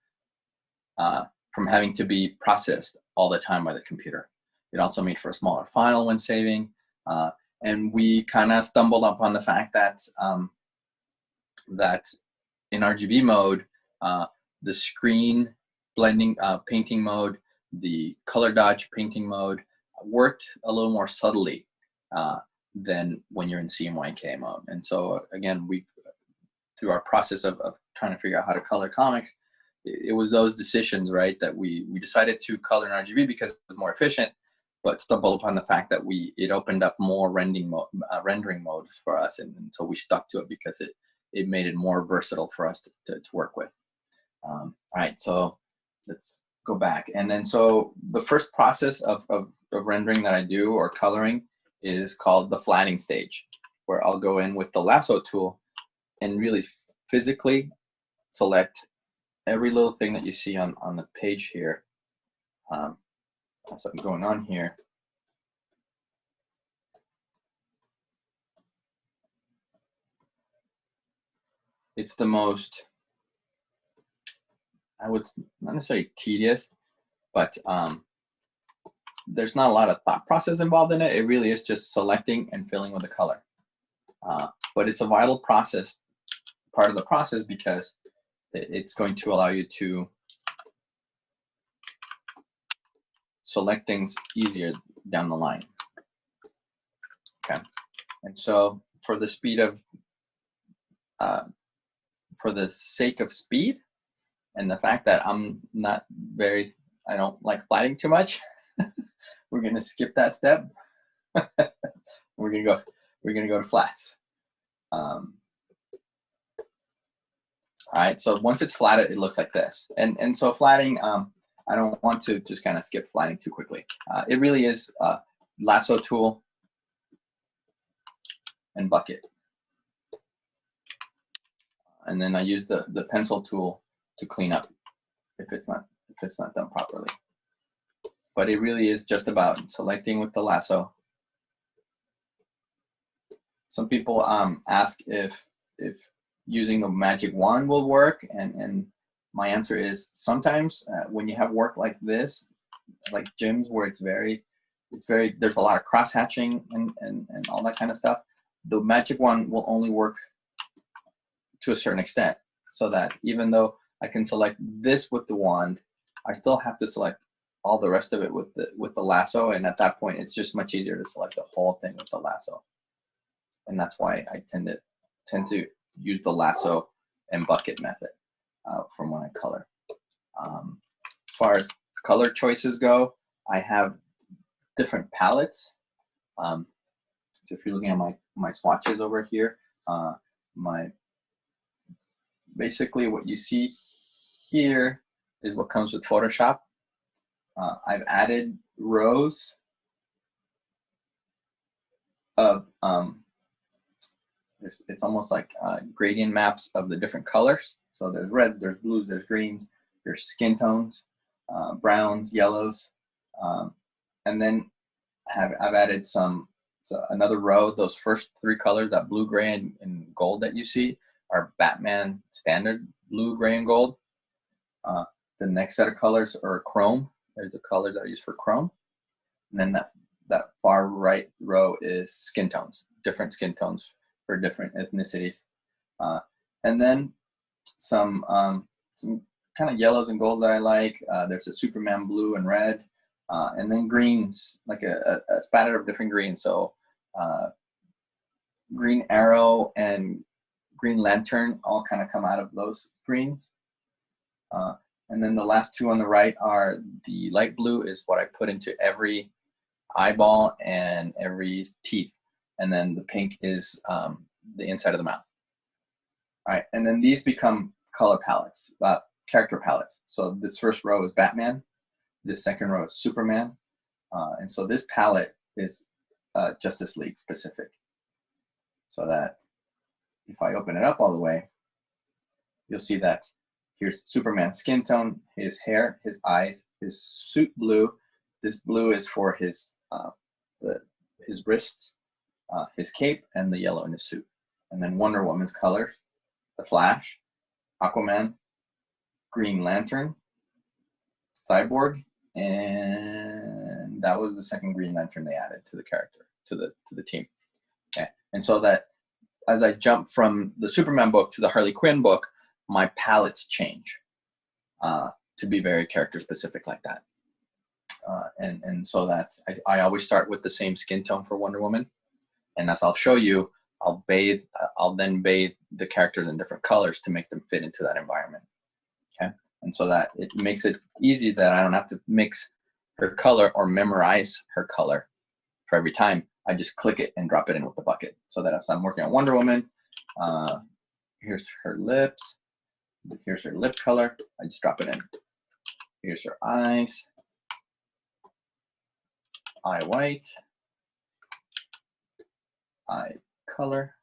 from having to be processed all the time by the computer. It also made for a smaller file when saving. And we kind of stumbled upon the fact that that in RGB mode, the screen blending painting mode, the color dodge painting mode worked a little more subtly than when you're in CMYK mode. And so again, we, through our process of trying to figure out how to color comics, it was those decisions, right, that we decided to color in RGB because it was more efficient, but stumbled upon the fact that it opened up more rendering modes for us, and so we stuck to it because it made it more versatile for us to work with. All right, so let's go back. And then so the first process of rendering that I do or coloring is called the flattening stage, where I'll go in with the lasso tool and really physically select every little thing that you see on the page here. Something going on here. It's the most, I would not necessarily tedious, but there's not a lot of thought process involved in it. It really is just selecting and filling with the color. But it's a vital process, part of the process, because it's going to allow you to select things easier down the line. Okay, and so for the speed of, for the sake of speed, and the fact that I'm not very, I don't like flattening too much, we're gonna skip that step. we're gonna go to flats. All right, so once it's flatted, it looks like this. And so flatting, I don't want to just kind of skip flatting too quickly. It really is lasso tool and bucket. And then I use the pencil tool to clean up if it's not done properly. But it really is just about selecting with the lasso. Some people ask if using the magic wand will work, and my answer is sometimes when you have work like this, like Jim's, where it's very there's a lot of cross hatching and all that kind of stuff, the magic wand will only work to a certain extent, so that even though I can select this with the wand, I still have to select all the rest of it with the lasso, and at that point it's just much easier to select the whole thing with the lasso. And that's why I tend to use the lasso and bucket method from when I color. As far as color choices go, I have different palettes. So if you're looking at my swatches over here, basically what you see here is what comes with Photoshop. I've added rows of it's almost like gradient maps of the different colors. So there's reds, there's blues, there's greens, there's skin tones, browns, yellows, and then I've added another row. Those first 3 colors, that blue, gray, and gold that you see, are Batman standard blue, gray, and gold. The next set of colors are chrome. There's the colors that I use for chrome. And then that far right row is skin tones, different skin tones for different ethnicities. And then some kind of yellows and golds that I like. There's a Superman blue and red. And then greens, like a spatter of different greens. So Green Arrow and Green Lantern all kind of come out of those greens. And then the last 2 on the right are the light blue is what I put into every eyeball and every teeth. And then the pink is the inside of the mouth. All right, and then these become color palettes. character palette. So this first row is Batman, this second row is Superman, and so this palette is Justice League specific. So that if I open it up all the way, you'll see that here's Superman's skin tone, his hair, his eyes, his suit blue. This blue is for his wrists, his cape, and the yellow in his suit. And then Wonder Woman's colors, the Flash, Aquaman, Green Lantern, Cyborg, and that was the second Green Lantern they added to the character, to the team. Okay, and so that as I jump from the Superman book to the Harley Quinn book, my palettes change to be very character specific like that. And so that's, I always start with the same skin tone for Wonder Woman. And as I'll show you, I'll then bathe the characters in different colors to make them fit into that environment. Okay. And so that it makes it easy that I don't have to mix her color or memorize her color for every time. I just click it and drop it in with the bucket. So that as I'm working on Wonder Woman, here's her lips, here's her lip color, I just drop it in. Here's her eyes, eye white, eye color,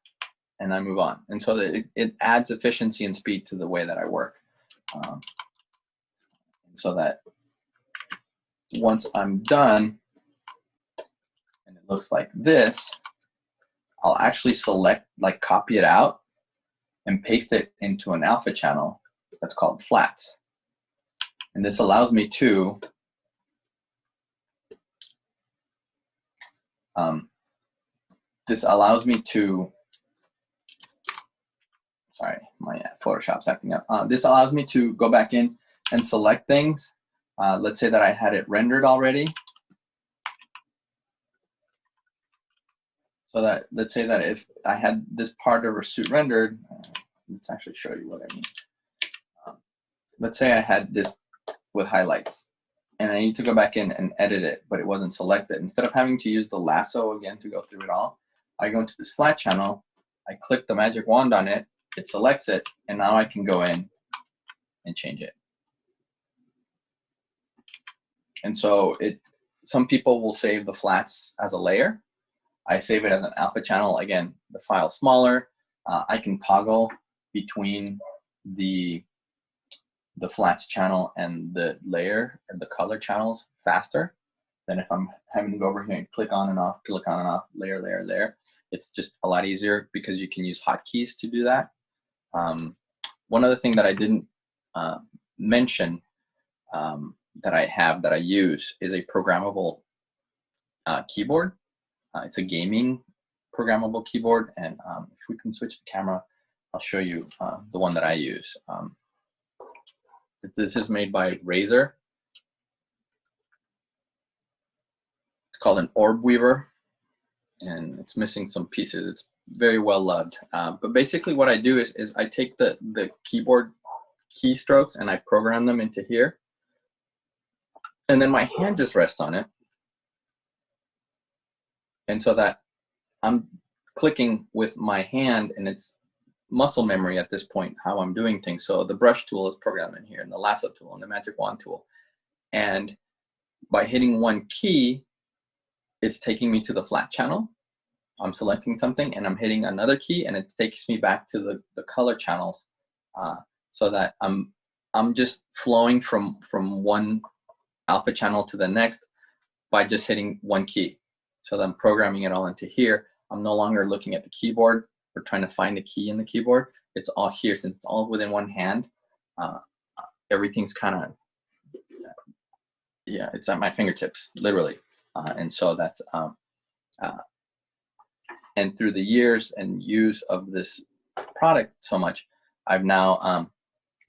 and I move on. And so that it adds efficiency and speed to the way that I work. So that once I'm done, and it looks like this, I'll actually select, like copy it out and paste it into an alpha channel that's called flats. And this allows me to sorry, my Photoshop's acting up. This allows me to go back in and select things. Let's say that I had it rendered already. So that, let's say that if I had this part of her suit rendered, let's actually show you what I mean. Let's say I had this with highlights, and I need to go back in and edit it, but it wasn't selected. Instead of having to use the lasso again to go through it all, I go into this flat channel, I click the magic wand on it, it selects it, and now I can go in and change it. And so some people will save the flats as a layer. I save it as an alpha channel. Again, the file's smaller. I can toggle between the flats channel and the layer or the color channels faster than if I'm having to go over here and click on and off, layer, layer, layer. It's just a lot easier because you can use hotkeys to do that. One other thing that I didn't mention that I use is a programmable keyboard. It's a gaming programmable keyboard, and if we can switch the camera, I'll show you the one that I use. This is made by Razer. It's called an Orb Weaver, and it's missing some pieces. It's very well loved. But basically what I do is I take the keyboard keystrokes and I program them into here. And then my hand just rests on it. And so that I'm clicking with my hand, and it's muscle memory at this point, how I'm doing things. So the brush tool is programmed in here, and the lasso tool, and the magic wand tool. And by hitting one key, it's taking me to the flat channel. I'm selecting something, and I'm hitting another key, and it takes me back to the color channels, so that I'm just flowing from one alpha channel to the next by just hitting one key. So that I'm programming it all into here. I'm no longer looking at the keyboard or trying to find a key in the keyboard. It's all here. Since it's all within one hand, everything's kind of, yeah, it's at my fingertips, literally. And so that's, and through the years and use of this product so much, I've now,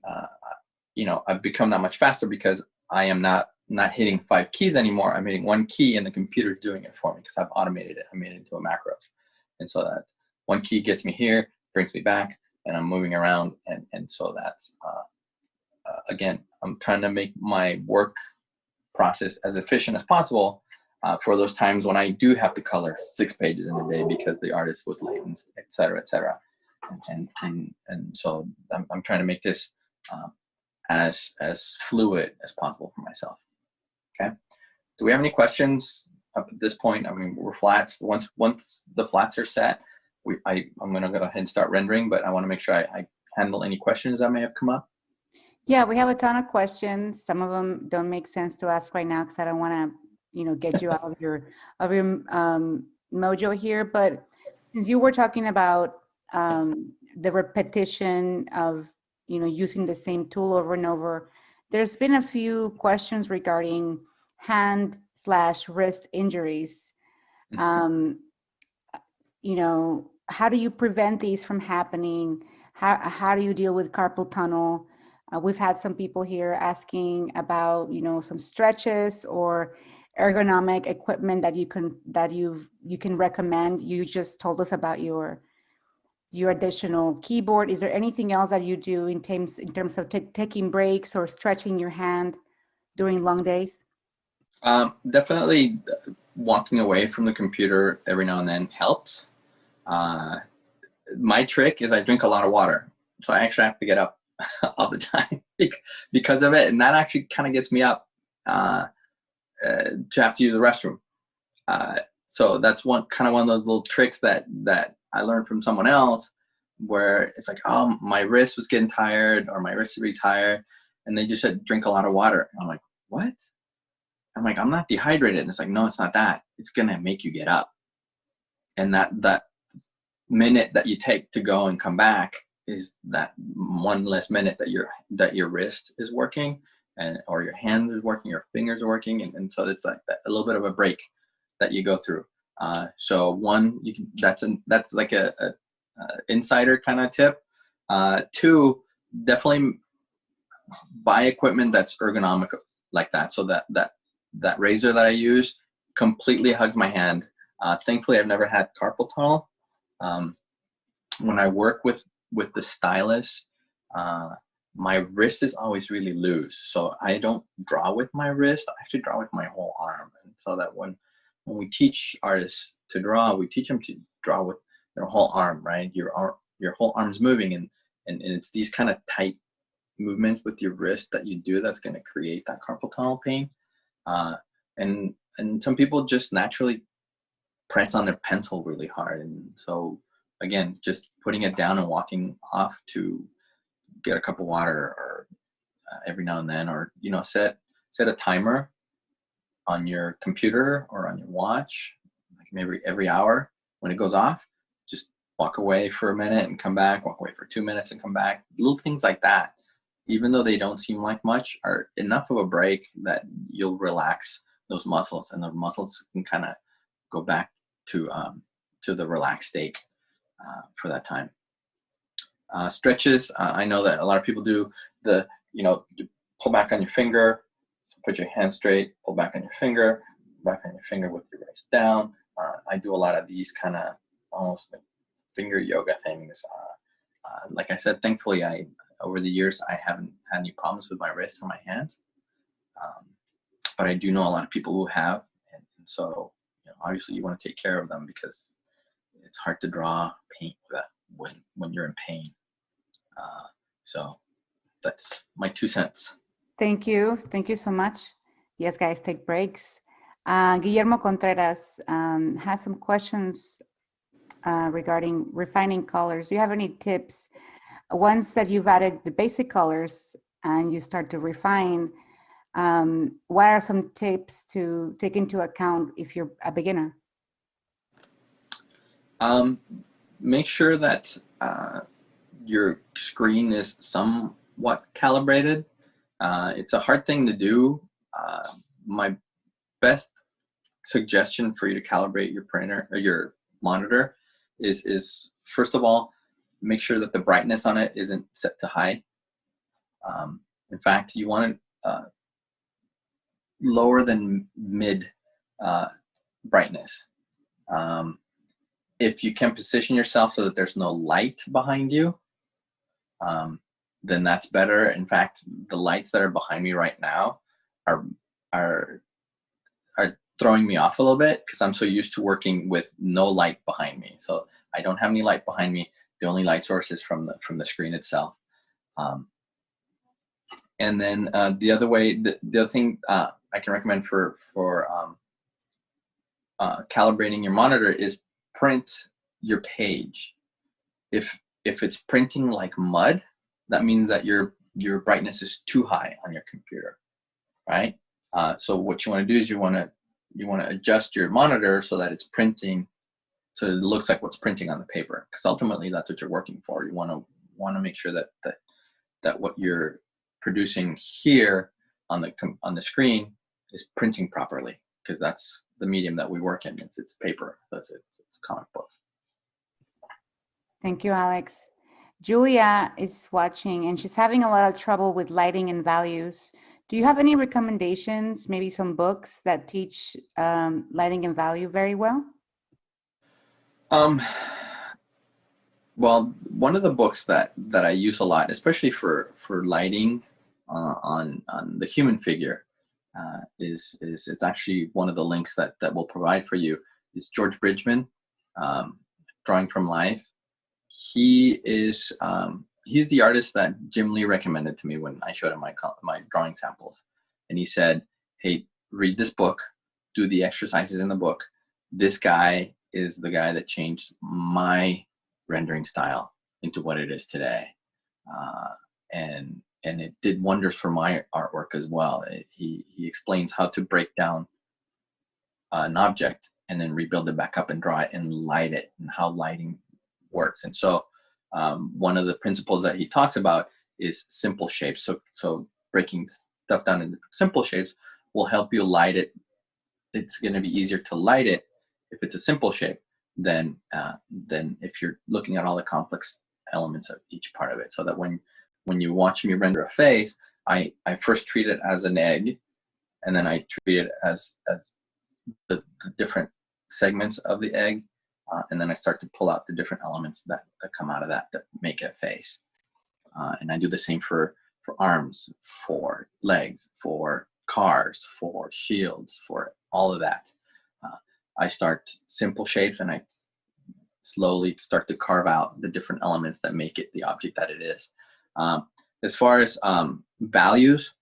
I've become that much faster because I am not hitting 5 keys anymore. I'm hitting one key and the computer's doing it for me because I've automated it. I made it into a macros. And so that one key gets me here, brings me back, and I'm moving around. And so that's, again, I'm trying to make my work process as efficient as possible for those times when I do have to color 6 pages in a day because the artist was late, and et cetera, et cetera. And so I'm trying to make this as fluid as possible for myself. Okay. Do we have any questions up at this point? I mean, we're flats. Once the flats are set, I'm going to go ahead and start rendering, but I want to make sure I handle any questions that may have come up. Yeah, we have a ton of questions. Some of them don't make sense to ask right now because I don't want to, get you out of your mojo here. But since you were talking about the repetition of, using the same tool over and over, there's been a few questions regarding hand/wrist injuries. How do you prevent these from happening? How do you deal with carpal tunnel? We've had some people here asking about, some stretches or ergonomic equipment that you can recommend. You just told us about your additional keyboard. Is there anything else that you do in terms of taking breaks or stretching your hand during long days? Definitely walking away from the computer every now and then helps. My trick is I drink a lot of water. So I actually have to get up all the time because of it. And that actually kind of gets me up to have to use the restroom. So that's one of those little tricks that I learned from someone else, where it's like, oh, my wrist was getting tired or my wrist is really tired. And they just said, drink a lot of water. And I'm like, what? I'm like, I'm not dehydrated. And it's like, no, it's not that. It's going to make you get up. And that minute that you take to go and come back is that one less minute that your wrist is working or your hand is working, your fingers are working. And so it's like a little bit of a break that you go through. So one, that's like a insider kind of tip. Two, definitely buy equipment that's ergonomic like that. So that razor that I use completely hugs my hand. Thankfully, I've never had carpal tunnel. When I work with the stylus, my wrist is always really loose. So I don't draw with my wrist. I actually draw with my whole arm. And so that when we teach artists to draw, we teach them to draw with their whole arm, right? Your whole arm's moving, and it's these kind of tight movements with your wrist that you do that's going to create that carpal tunnel pain. And some people just naturally press on their pencil really hard. And so again, just putting it down and walking off to get a cup of water or every now and then, or, set a timer on your computer or on your watch, like maybe every hour. When it goes off, just walk away for a minute and come back, walk away for 2 minutes and come back. Little things like that, even though they don't seem like much, are enough of a break that you'll relax those muscles, and the muscles can kind of go back to the relaxed state for that time. Stretches, I know that a lot of people do you pull back on your finger, put your hand straight, pull back on your finger, back on your finger with your wrist down. I do a lot of these kind of almost like finger yoga things. Like I said, thankfully, over the years, I haven't had any problems with my wrists and my hands. But I do know a lot of people who have. And so, obviously you want to take care of them, because it's hard to draw paint when you're in pain. So that's my 2 cents. Thank you. Thank you so much. Yes, guys, take breaks. Guillermo Contreras has some questions regarding refining colors. Do you have any tips? Once that you've added the basic colors and you start to refine, what are some tips to take into account if you're a beginner? Make sure that your screen is somewhat calibrated. It's a hard thing to do. My best suggestion for you to calibrate your printer or your monitor is first of all, make sure that the brightness on it isn't set to high. In fact, you want it lower than mid brightness. If you can position yourself so that there's no light behind you, then that's better. In fact, the lights that are behind me right now are throwing me off a little bit, because I'm so used to working with no light behind me. So I don't have any light behind me. The only light source is from the screen itself. And then the other way, the other thing I can recommend for calibrating your monitor is print your page. If it's printing like mud, that means that your brightness is too high on your computer, right? So what you want to do is you want to adjust your monitor so that it's printing, so it looks like what's printing on the paper, because ultimately that's what you're working for. You want to make sure that what you're producing here on the screen is printing properly, because that's the medium that we work in. It's paper. That's it. It's comic books. Thank you, Alex. Julia is watching and she's having a lot of trouble with lighting and values. Do you have any recommendations, maybe some books that teach lighting and value very well? Well, one of the books that I use a lot, especially for lighting on the human figure, is it's actually one of the links that we'll provide for you. Is George Bridgman, Drawing from Life. He is he's the artist that Jim Lee recommended to me when I showed him my drawing samples, and he said, "Hey, read this book, do the exercises in the book. This guy is the guy that changed my rendering style into what it is today," and it did wonders for my artwork as well. He explains how to break down an object and then rebuild it back up and draw it and light it, and how lighting works. And so one of the principles that he talks about is simple shapes. So breaking stuff down into simple shapes will help you light it. It's going to be easier to light it if it's a simple shape than if you're looking at all the complex elements of each part of it. So that when you watch me render a face, I first treat it as an egg, and then I treat it as the different segments of the egg, and then I start to pull out the different elements that come out of that make it a face. And I do the same for arms, for legs, for cars, for shields, for all of that. I start simple shapes, and I slowly start to carve out the different elements that make it the object that it is. As far as values,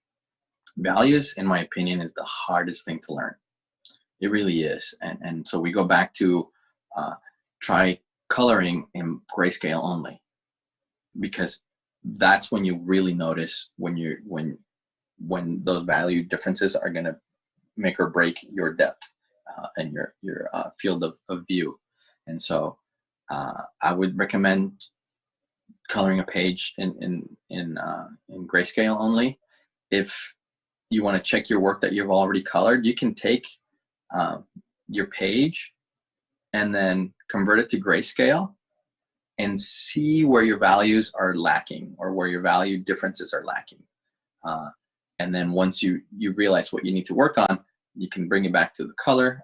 in my opinion, is the hardest thing to learn. It really is. And so we go back to try coloring in grayscale only, because that's when you really notice when those value differences are going to make or break your depth and your field of view. And so I would recommend coloring a page in grayscale only. If you want to check your work that you've already colored, you can take your page and then convert it to grayscale and see where your values are lacking, or where your value differences are lacking. And then once you realize what you need to work on, you can bring it back to the color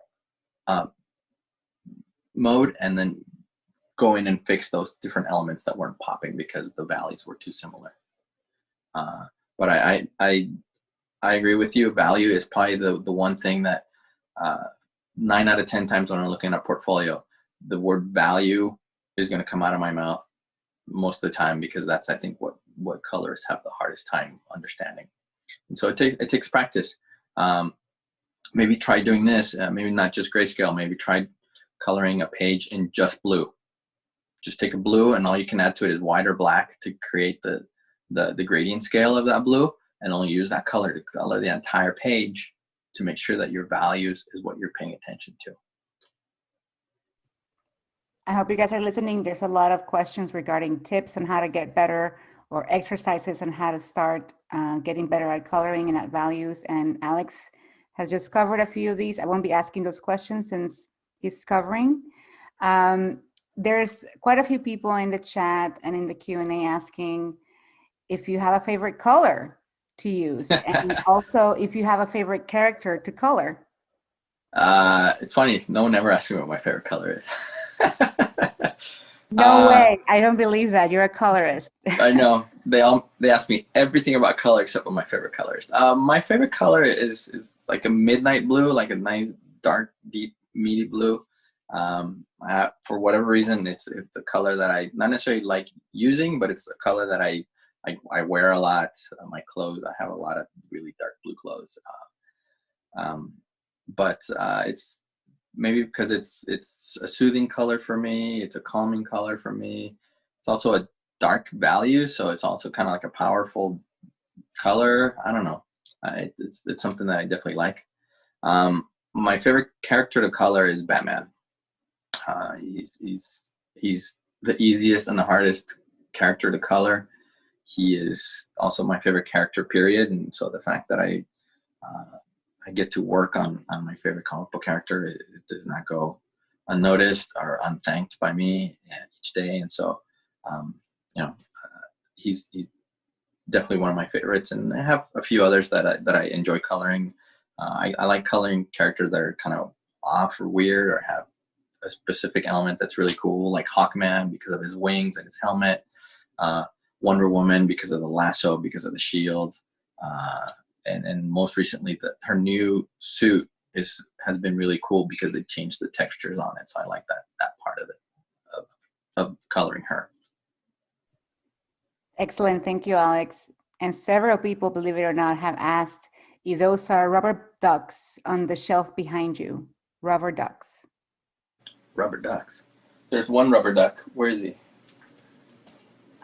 mode, and then go in and fix those different elements that weren't popping because the values were too similar. But I agree with you. Value is probably the one thing that 9 out of 10 times when I'm looking at a portfolio, the word value is going to come out of my mouth most of the time, because that's, I think, what colorists have the hardest time understanding. And so it takes practice. Maybe try doing this. Maybe not just grayscale. Maybe try coloring a page in just blue. Just take a blue, and all you can add to it is white or black to create the gradient scale of that blue, and only use that color to color the entire page to make sure that your values is what you're paying attention to. I hope you guys are listening. There's a lot of questions regarding tips on how to get better, or exercises on how to start getting better at coloring and at values. And Alex has just covered a few of these. I won't be asking those questions since he's covering. There's quite a few people in the chat and in the Q&A asking if you have a favorite color to use, and also if you have a favorite character to color. It's funny, no one ever asks me what my favorite color is. No way, I don't believe that. You're a colorist. I know. They ask me everything about color except what my favorite color is. My favorite color is like a midnight blue, like a nice dark, deep, meaty blue. For whatever reason, it's a color that I not necessarily like using, but it's a color that I I wear a lot. My clothes, I have a lot of really dark blue clothes. But it's maybe because it's a soothing color for me. It's a calming color for me. It's also a dark value, so it's also kind of like a powerful color. I don't know. It's something that I definitely like. My favorite character to color is Batman. He's the easiest and the hardest character to color. He is also my favorite character, period. And so the fact that I get to work on my favorite comic book character, it does not go unnoticed or unthanked by me each day. And so, he's definitely one of my favorites. And I have a few others that I enjoy coloring. I like coloring characters that are kind of off or weird or have a specific element that's really cool, like Hawkman because of his wings and his helmet, Wonder Woman because of the lasso, because of the shield, and most recently her new suit has been really cool because they changed the textures on it. So I like that part of it, of coloring her. Excellent. Thank you, Alex. And several people, believe it or not, have asked if those are rubber ducks on the shelf behind you. Rubber ducks. Rubber ducks. There's one rubber duck. Where is he?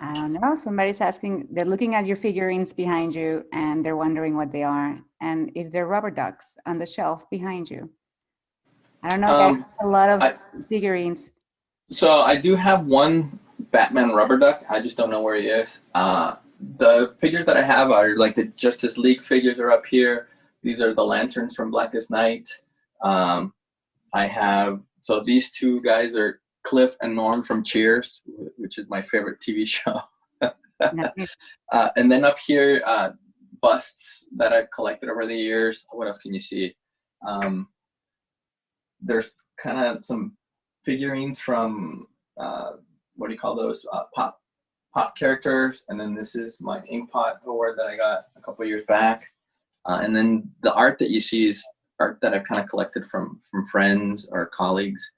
I don't know. Somebody's asking, they're looking at your figurines behind you and they're wondering what they are and if they're rubber ducks on the shelf behind you. I don't know. There's a lot of figurines. So I do have one Batman rubber duck. I just don't know where he is. The figures that I have are like the Justice League figures are up here. These are the lanterns from Blackest Night. So these two guys are Cliff and Norm from Cheers, which is my favorite TV show. And then up here, busts that I've collected over the years. What else can you see? There's kind of some figurines from, what do you call those? Pop characters. And then this is my ink pot award that I got a couple years back. And then the art that you see is art that I've kind of collected from friends or colleagues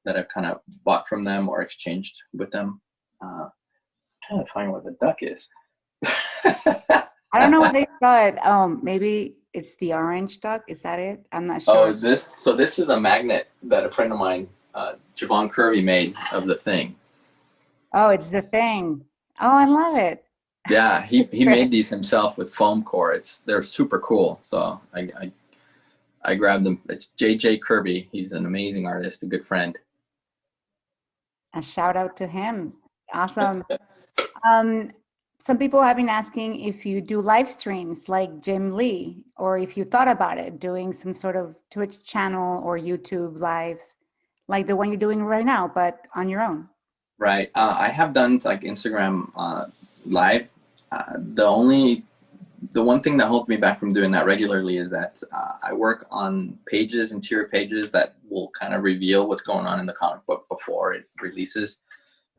that I've kind of bought from them or exchanged with them. I'm trying to find where the duck is. I don't know what they said. Maybe it's the orange duck. Is that it? I'm not sure. Oh, this is a magnet that a friend of mine, Javon Kirby, made of the Thing. Oh, it's the Thing. Oh, I love it. Yeah, he made these himself with foam core. They're super cool. So I grabbed them. It's JJ Kirby. He's an amazing artist, a good friend. A shout out to him. Awesome. Some people have been asking if you do live streams like Jim Lee, or if you thought about it, doing some sort of Twitch channel or YouTube lives like the one you're doing right now, but on your own. Right. I have done like Instagram live. The one thing that holds me back from doing that regularly is that I work on interior pages that will kind of reveal what's going on in the comic book before it releases.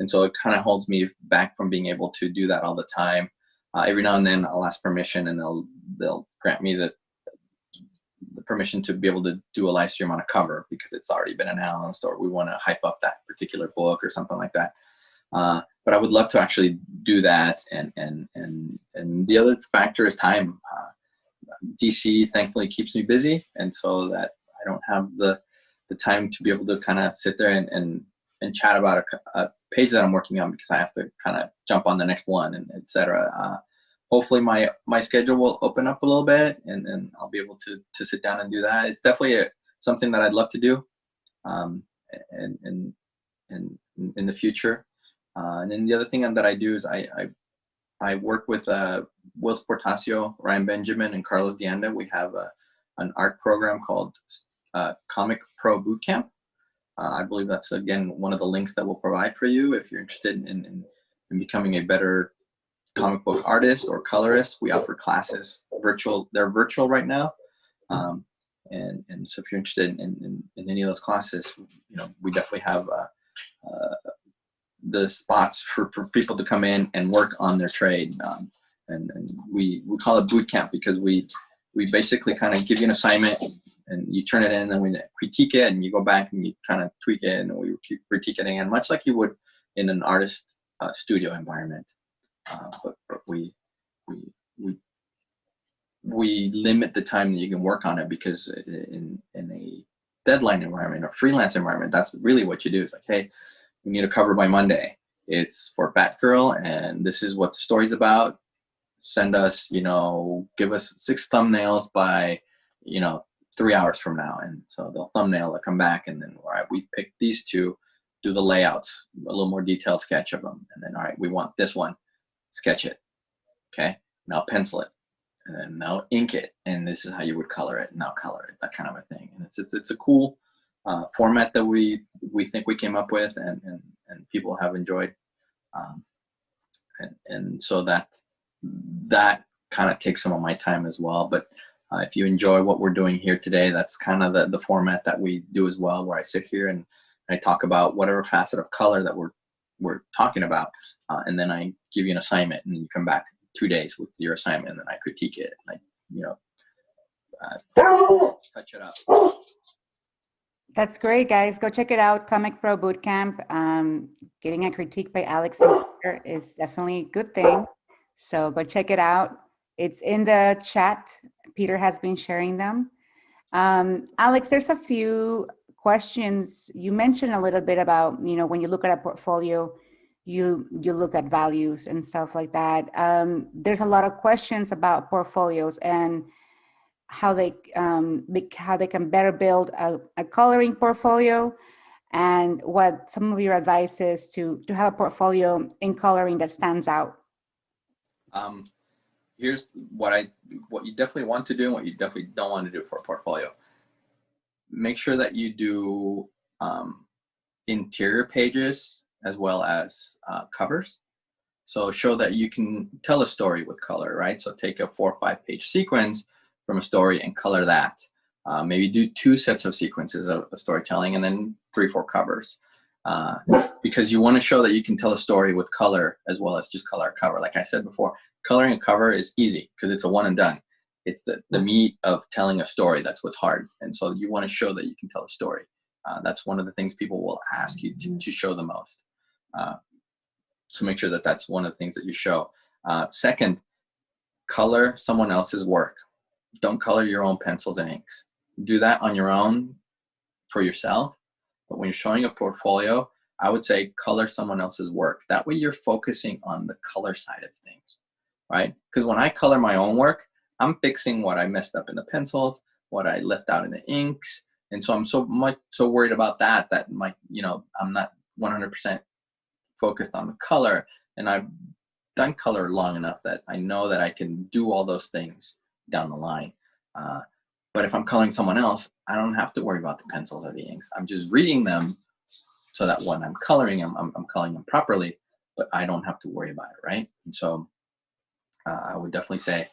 And so it kind of holds me back from being able to do that all the time. Every now and then I'll ask permission and they'll grant me the permission to be able to do a live stream on a cover because it's already been announced or we want to hype up that particular book or something like that. But I would love to actually do that. And the other factor is time. DC thankfully keeps me busy. And so that I don't have the time to be able to kind of sit there and chat about a page that I'm working on because I have to kind of jump on the next one and et cetera. Hopefully my schedule will open up a little bit and I'll be able to sit down and do that. It's definitely something that I'd love to do in the future. And then the other thing that I do is I work with Will Portacio, Ryan Benjamin, and Carlos Dianda. We have an art program called Comic Pro Bootcamp. I believe that's, again, one of the links that we'll provide for you if you're interested in becoming a better comic book artist or colorist. We offer classes virtual. They're virtual right now. And so if you're interested in any of those classes, we definitely have the spots for people to come in and work on their trade. And we call it boot camp because we basically kind of give you an assignment and you turn it in and then we critique it and you go back and you kind of tweak it and we keep critiquing it again, much like you would in an artist studio environment. but we we we limit the time that you can work on it, because in a deadline environment, a freelance environment, that's really what you do. It's like, hey, we need a cover by Monday. It's for Batgirl, and this is what the story's about. Send us, give us 6 thumbnails by, 3 hours from now. And so they'll thumbnail, they'll come back, and then, all right, we picked these 2, do the layouts, a little more detailed sketch of them. And then, all right, we want this one, sketch it. Okay, now pencil it. And then now ink it, and this is how you would color it. Now color it, that kind of a thing. And it's a cool format that we think we came up with, and people have enjoyed. And so that kind of takes some of my time as well. But if you enjoy what we're doing here today, that's kind of the format that we do as well, where I sit here and I talk about whatever facet of color that we're talking about, and then I give you an assignment, and you come back 2 days with your assignment, and then I critique it, like, touch it up. That's great, guys. Go check it out. Comic Pro Bootcamp. Getting a critique by Alex Sinclair is definitely a good thing. So go check it out. It's in the chat. Peter has been sharing them. Alex, there's a few questions. You mentioned a little bit about, when you look at a portfolio, you look at values and stuff like that. There's a lot of questions about portfolios and how they can better build a coloring portfolio, and what some of your advice is to have a portfolio in coloring that stands out. Here's what you definitely want to do and what you definitely don't want to do for a portfolio. Make sure that you do interior pages as well as covers. So show that you can tell a story with color, right? So take a 4 or 5 page sequence from a story and color that. Maybe do 2 sets of sequences of storytelling, and then 3 or 4 covers. Because you want to show that you can tell a story with color as well as just color a cover. Like I said before, coloring a cover is easy because it's a one and done. It's the meat of telling a story that's what's hard. And so you want to show that you can tell a story. That's one of the things people will ask you to show the most. So make sure that that's one of the things that you show. Second, color someone else's work. Don't color your own pencils and inks. Do that on your own for yourself. But when you're showing a portfolio, I would say color someone else's work. That way you're focusing on the color side of things, right? Because when I color my own work, I'm fixing what I messed up in the pencils, what I left out in the inks. And so I'm so worried about that I'm not 100% focused on the color. And I've done color long enough that I know that I can do all those things down the line. But if I'm coloring someone else, I don't have to worry about the pencils or the inks. I'm just reading them so that when I'm coloring them, I'm coloring them properly, but I don't have to worry about it, right? And so I would definitely say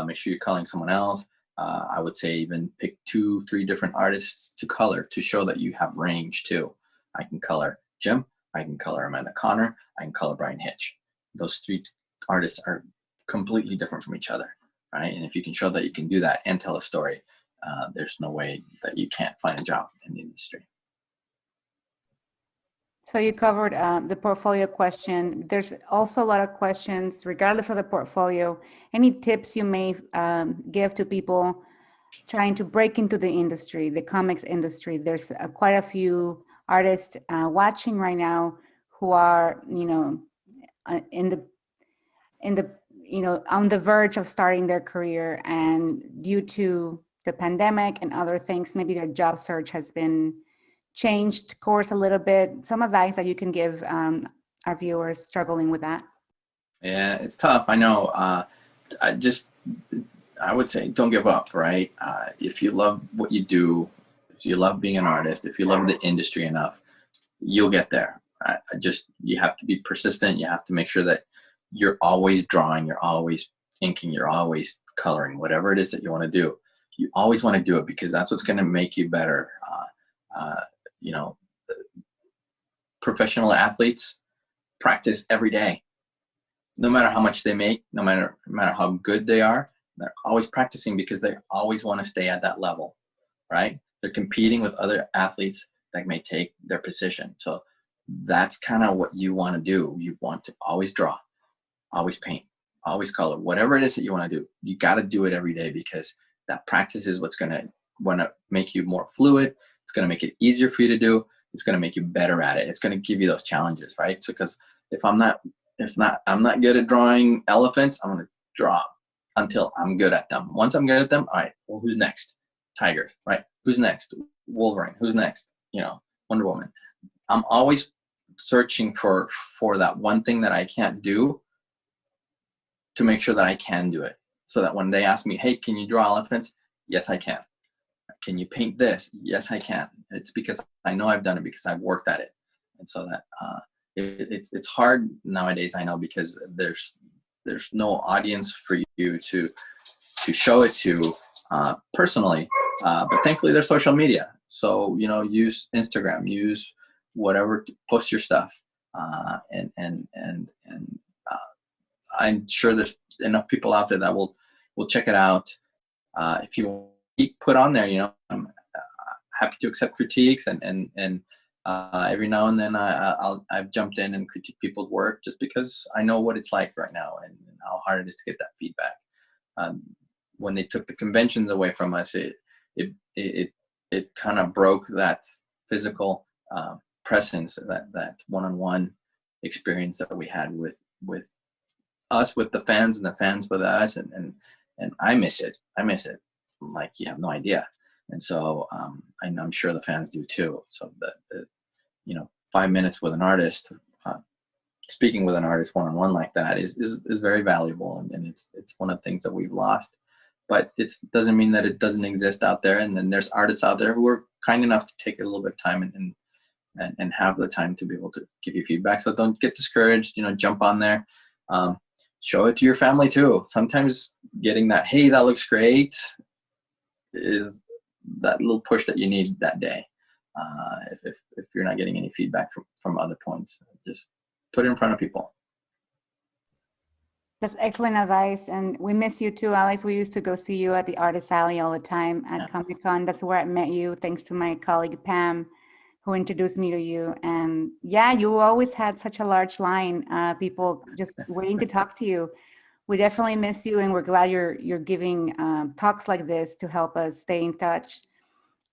make sure you're coloring someone else. I would say even pick 2, 3 different artists to color to show that you have range too. I can color Jim, I can color Amanda Connor, I can color Brian Hitch. Those 3 artists are completely different from each other, right? And if you can show that you can do that and tell a story, there's no way that you can't find a job in the industry. So you covered the portfolio question. There's also a lot of questions, regardless of the portfolio. Any tips you may give to people trying to break into the industry, the comics industry? There's quite a few artists watching right now who are, on the verge of starting their career, and due to the pandemic and other things, maybe their job search has been changed course a little bit. Some advice that you can give our viewers struggling with that? Yeah, it's tough. I know. I would say don't give up, right? If you love what you do, if you love being an artist, if you love the industry enough, you'll get there. You have to be persistent. You have to make sure that you're always drawing, you're always inking, you're always coloring, whatever it is that you want to do. You always want to do it because that's what's going to make you better. Professional athletes practice every day. No matter how much they make, no matter how good they are, they're always practicing because they always want to stay at that level, right? They're competing with other athletes that may take their position. So that's kind of what you want to do. You want to always draw, always paint, always color, whatever it is that you want to do. You got to do it every day, because that practice is what's going to make you more fluid. It's going to make it easier for you to do. It's going to make you better at it. It's going to give you those challenges, right? So, because I'm not good at drawing elephants, I'm going to draw until I'm good at them. Once I'm good at them, all right, well, who's next? Tiger, right? Who's next? Wolverine. Who's next? Wonder Woman. I'm always searching for that one thing that I can't do, to make sure that I can do it. So that when they ask me, hey, can you draw elephants? Yes, I can. Can you paint this? Yes, I can. It's because I know I've done it, because I've worked at it. And so that it's hard nowadays, I know, because there's no audience for you to show it to personally. But thankfully there's social media. So, use Instagram, use whatever to post your stuff. And I'm sure there's enough people out there that will check it out. If you put on there, I'm happy to accept critiques, and every now and then I've jumped in and critiqued people's work, just because I know what it's like right now and how hard it is to get that feedback. When they took the conventions away from us, it kind of broke that physical presence, that one-on-one experience that we had with us, with the fans, and the fans with us, and I miss it. Like, you have no idea. And so I'm sure the fans do too. So the 5 minutes with an artist, speaking with an artist one-on-one like that is very valuable, and it's one of the things that we've lost. But it doesn't mean that it doesn't exist out there. And then there's artists out there who are kind enough to take a little bit of time and have the time to be able to give you feedback. So don't get discouraged. Jump on there. Show it to your family too. Sometimes getting that, hey, that looks great, is that little push that you need that day. If you're not getting any feedback from other points, just put it in front of people. That's excellent advice. And we miss you too, Alex. We used to go see you at the Artist Alley all the time at Comic-Con. That's where I met you, thanks to my colleague Pam, who introduced me to you. And yeah, you always had such a large line, people just waiting to talk to you. We definitely miss you, and we're glad you're giving talks like this to help us stay in touch.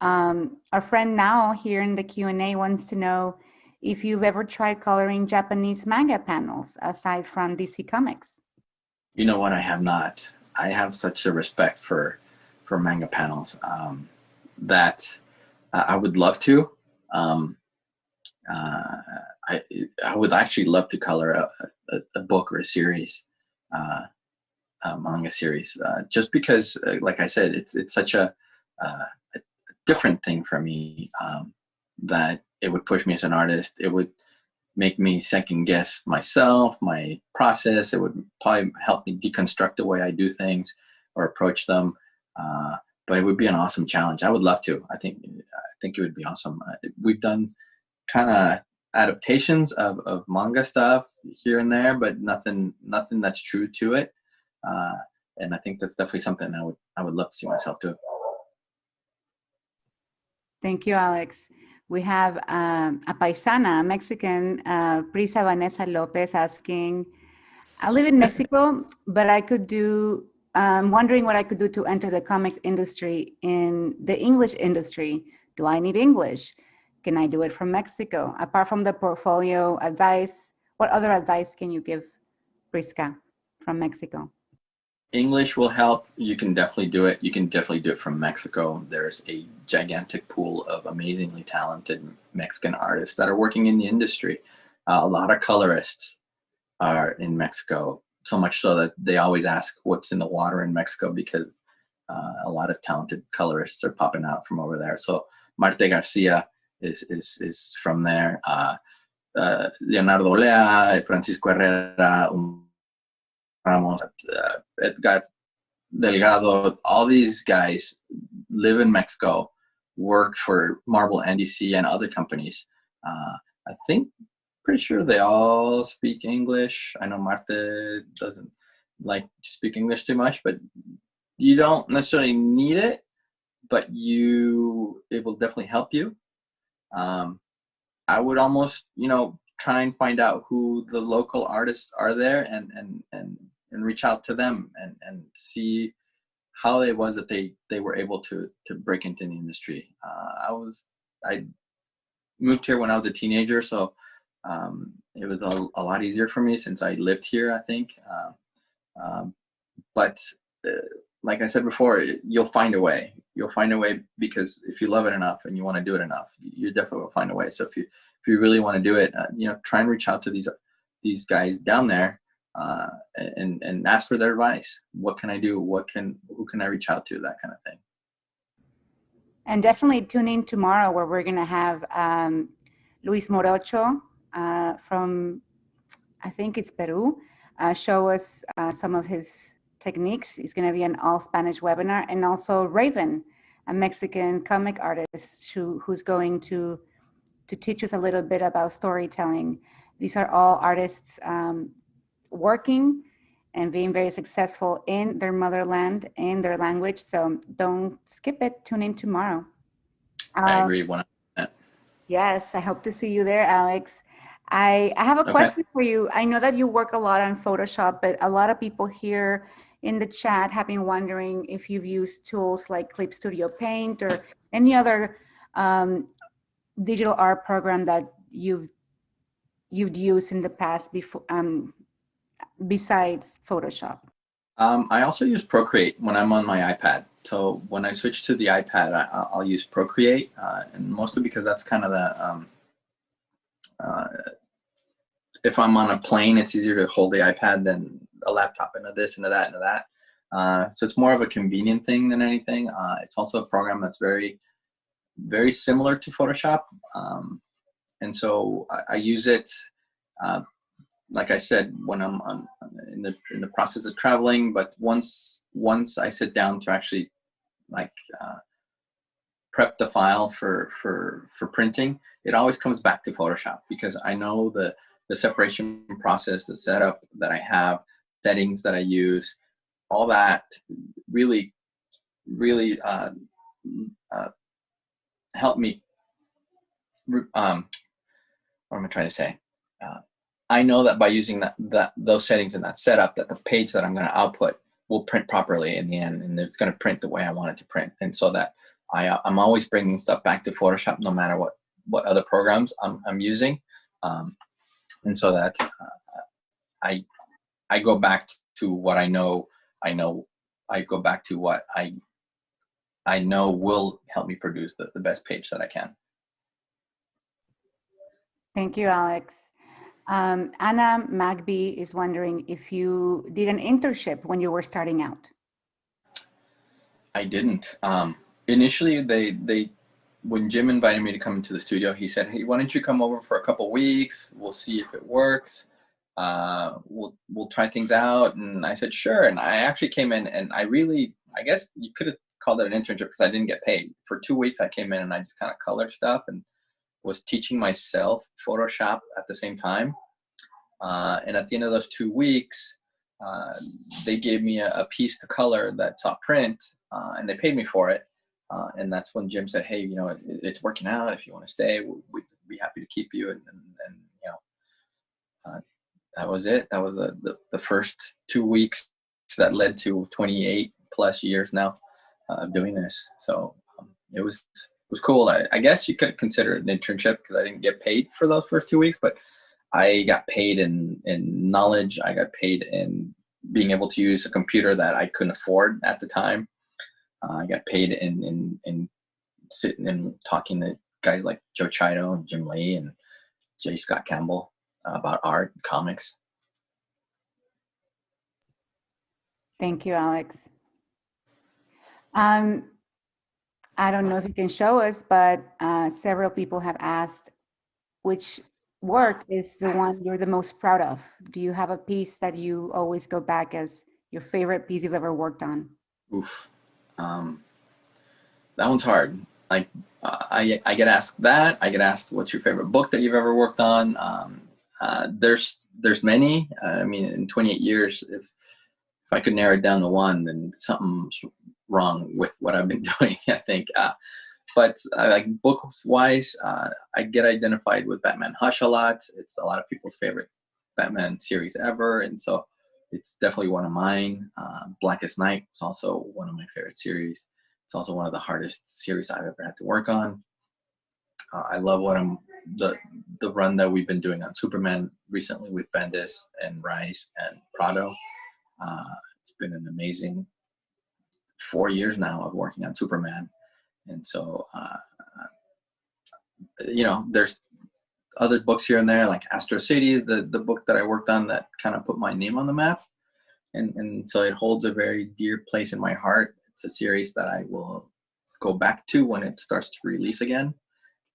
Our friend now here in the Q&A wants to know if you've ever tried coloring Japanese manga panels aside from DC Comics. You know what? I have not. I have such a respect for manga panels that I would love to. I would actually love to color a book or a series, a manga series, just because, like I said, it's such a different thing for me, that it would push me as an artist. It would make me second guess myself, my process. It would probably help me deconstruct the way I do things or approach them. But it would be an awesome challenge. I would love to. I think it would be awesome. We've done kind of adaptations of manga stuff here and there, but nothing that's true to it. And I think that's definitely something I would love to see myself do. Thank you, Alex. We have a paisana, a Mexican, Prisa Vanessa Lopez, asking, I live in Mexico, but I'm wondering what I could do to enter the comics industry in the English industry. Do I need English? Can I do it from Mexico? Apart from the portfolio advice, what other advice can you give Prisca from Mexico? English will help. You can definitely do it. You can definitely do it from Mexico. There's a gigantic pool of amazingly talented Mexican artists that are working in the industry. A lot of colorists are in Mexico, so much so that they always ask what's in the water in Mexico, because a lot of talented colorists are popping out from over there. So Marte Garcia is from there. Leonardo Olea, Francisco Herrera, Ramos, Edgar Delgado, all these guys live in Mexico, work for Marvel and DC and other companies. I think, pretty sure they all speak English. I know Marte doesn't like to speak English too much, but you don't necessarily need it, but it will definitely help you. I would almost, try and find out who the local artists are there, and reach out to them, and see how it was that they were able to break into the industry. I moved here when I was a teenager, so it was a lot easier for me since I lived here, I think. But like I said before, you'll find a way. You'll find a way, because if you love it enough and you want to do it enough, you definitely will find a way. So if you really want to do it, try and reach out to these guys down there, and ask for their advice. What can I do? Who can I reach out to? That kind of thing. And definitely tune in tomorrow, where we're going to have Luis Morocho from, I think it's Peru, show us some of his techniques. It's going to be an all Spanish webinar. And also Raven, a Mexican comic artist who's going to teach us a little bit about storytelling. These are all artists working and being very successful in their motherland, in their language. So don't skip it. Tune in tomorrow. I agree 100%. Yes, I hope to see you there, Alex. I have a question for you. I know that you work a lot on Photoshop, but a lot of people here in the chat have been wondering if you've used tools like Clip Studio Paint or any other digital art program that you've used in the past before, besides Photoshop. I also use Procreate when I'm on my iPad. So when I switch to the iPad, I'll use Procreate, and mostly because that's kind of the if I'm on a plane, it's easier to hold the iPad than a laptop into this, into that, into that. So it's more of a convenient thing than anything. It's also a program that's very, very similar to Photoshop. And so I use it, like I said, when I'm in the process of traveling. But once I sit down to actually prep the file for printing, it always comes back to Photoshop, because I know the separation process, the setup that I have, settings that I use, all that really help me. What am I trying to say? I know that by using those settings and that setup, that the page that I'm going to output will print properly in the end, and it's going to print the way I want it to print. And so that I'm always bringing stuff back to Photoshop, no matter what other programs I'm using. And so that I go back to what I know. I go back to what I know will help me produce the best page that I can. Thank you, Alex. Anna Magby is wondering if you did an internship when you were starting out. I didn't. Initially, when Jim invited me to come into the studio, he said, "Hey, why don't you come over for a couple weeks? We'll see if it works. We'll try things out." And I said, "Sure." And I actually came in, and I guess you could have called it an internship, because I didn't get paid. For 2 weeks, I came in and I just kind of colored stuff and was teaching myself Photoshop at the same time. And at the end of those 2 weeks, they gave me a piece to color that saw print, and they paid me for it. And that's when Jim said, "Hey, it's working out. If you want to stay, we'd be happy to keep you." And that was it. That was the first 2 weeks that led to 28 plus years now of doing this. So it was cool. I guess you could consider it an internship, because I didn't get paid for those first 2 weeks, but I got paid in knowledge. I got paid in being able to use a computer that I couldn't afford at the time. I got paid in sitting and talking to guys like Joe Chido and Jim Lee and J. Scott Campbell about art and comics. Thank you, Alex. I don't know if you can show us, but several people have asked which work is the one you're the most proud of. Do you have a piece that you always go back as your favorite piece you've ever worked on? Oof. That one's hard. Like I get asked that. I get asked, "What's your favorite book that you've ever worked on?" There's many. I mean, in 28 years, if I could narrow it down to one, then something's wrong with what I've been doing, I think. but like books wise, I get identified with Batman Hush a lot. It's a lot of people's favorite Batman series ever, and so it's definitely one of mine. Blackest Night is also one of my favorite series. It's also one of the hardest series I've ever had to work on. I love the run that we've been doing on Superman recently with Bendis and Rice and Prado. It's been an amazing 4 years now of working on Superman, and so there's other books here and there, like Astro City is the book that I worked on that kind of put my name on the map, and so it holds a very dear place in my heart. It's a series that I will go back to when it starts to release again.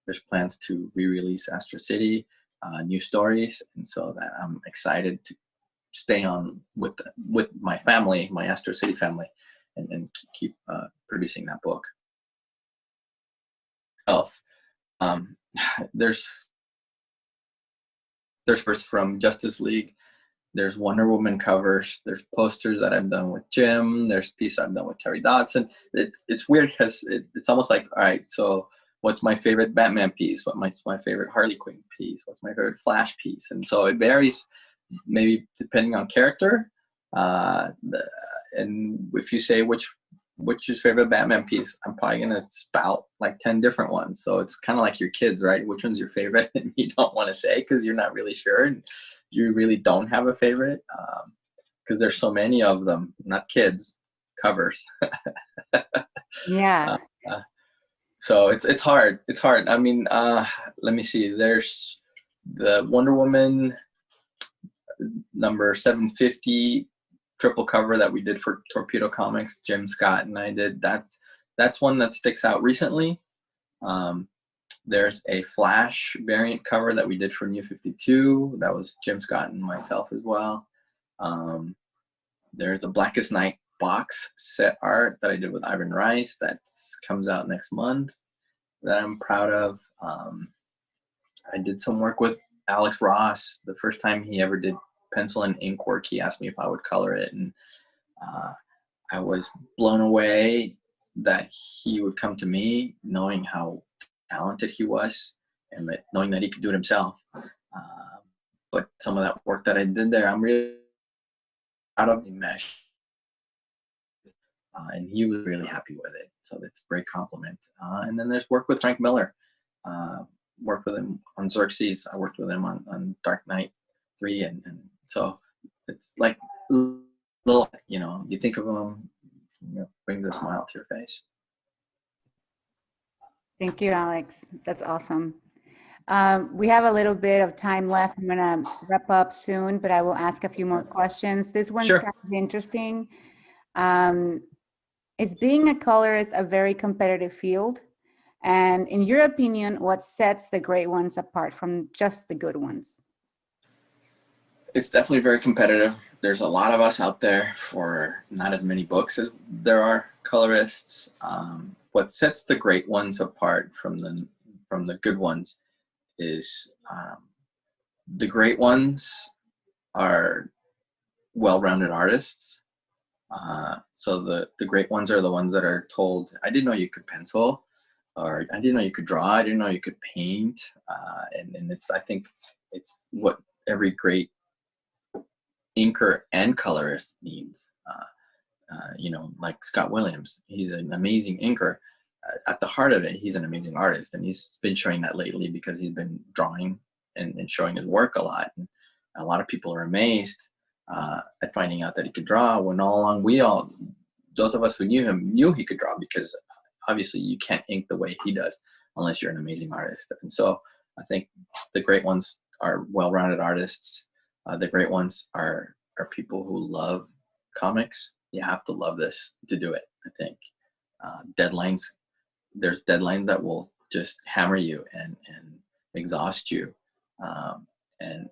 There's plans to re-release Astro City, new stories, and so that I'm excited to stay on with my family, my Astro City family, and keep producing that book. Else, there's first from Justice League. There's Wonder Woman covers. There's posters that I've done with Jim. There's pieces I've done with Terry Dodson. It's weird because it's almost like, all right, so what's my favorite Batman piece? What's my favorite Harley Quinn piece? What's my favorite Flash piece? And so it varies, maybe depending on character. And if you say which is your favorite Batman piece, I'm probably gonna spout like 10 different ones. So it's kind of like your kids, right? Which one's your favorite? And you don't want to say because you're not really sure. And you really don't have a favorite because there's so many of them. Not kids, covers. Yeah. So it's hard. It's hard. I mean, let me see. There's the Wonder Woman number 750 triple cover that we did for Torpedo Comics. Jim Scott and I did. That's one that sticks out recently. There's a Flash variant cover that we did for New 52. That was Jim Scott and myself as well. There's a Blackest Night box set art that I did with Ivan Rice that comes out next month that I'm proud of. I did some work with Alex Ross. The first time he ever did pencil and ink work, he asked me if I would color it, and I was blown away that he would come to me, knowing how talented he was and knowing that he could do it himself. But some of that work that I did there, I'm really proud of the mesh. And he was really happy with it. So that's a great compliment. And then there's work with Frank Miller. Worked with him on Xerxes. I worked with him on Dark Knight 3. And so it's like, little, you think of him, brings a smile to your face. Thank you, Alex. That's awesome. We have a little bit of time left. I'm going to wrap up soon, but I will ask a few more questions. This one's Sure. kind of interesting. Is being a colorist a very competitive field? And in your opinion, what sets the great ones apart from just the good ones? It's definitely very competitive. There's a lot of us out there for not as many books as there are colorists. What sets the great ones apart from the good ones is the great ones are well-rounded artists. So the great ones are the ones that are told, I didn't know you could pencil, or I didn't know you could draw, I didn't know you could paint. And I think it's what every great inker and colorist needs. Like Scott Williams, he's an amazing inker. At the heart of it, he's an amazing artist, and he's been showing that lately because he's been drawing and showing his work a lot. And a lot of people are amazed at finding out that he could draw, when all along those of us who knew him knew he could draw, because obviously you can't ink the way he does unless you're an amazing artist. And so I think the great ones are well-rounded artists. The great ones are people who love comics. You have to love this to do it, I think. Deadlines, there's deadlines that will just hammer you and exhaust you. And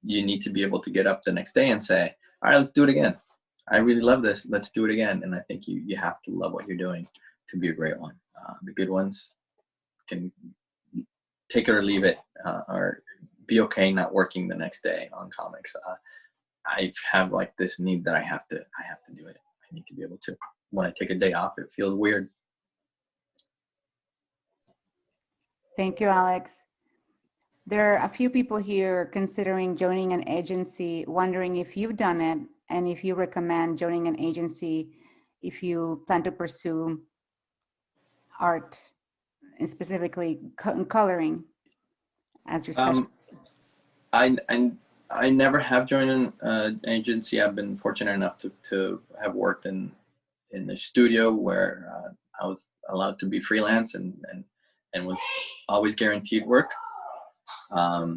you need to be able to get up the next day and say, all right, let's do it again. I really love this. Let's do it again. And I think you have to love what you're doing to be a great one. The good ones can take it or leave it, or be okay not working the next day on comics. I have like this need that I have to do it. I need to be able to. When I take a day off, it feels weird. Thank you, Alex. There are a few people here considering joining an agency, wondering if you've done it and if you recommend joining an agency if you plan to pursue art, and specifically coloring as your specialty. I, I, I never have joined an agency. I've been fortunate enough to have worked in a studio where I was allowed to be freelance and was always guaranteed work. I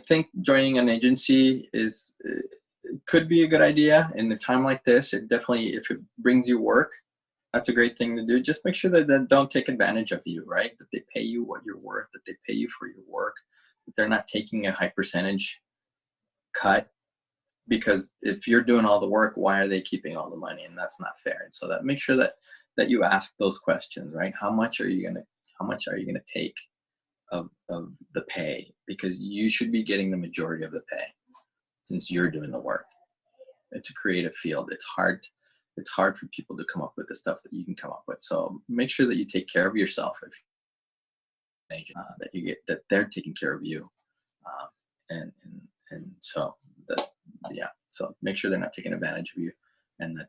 think joining an agency could be a good idea in a time like this. It definitely, if it brings you work, that's a great thing to do. Just make sure that they don't take advantage of you, right? That they pay you what you're worth, that they pay you for your work, that they're not taking a high percentage cut. Because if you're doing all the work, why are they keeping all the money? And that's not fair. And so that make sure that you ask those questions, right? How much are you gonna take of the pay? Because you should be getting the majority of the pay since you're doing the work. It's a creative field. It's hard for people to come up with the stuff that you can come up with. So make sure that you take care of yourself if you're an agent, that you get that they're taking care of you, and so that so make sure they're not taking advantage of you, and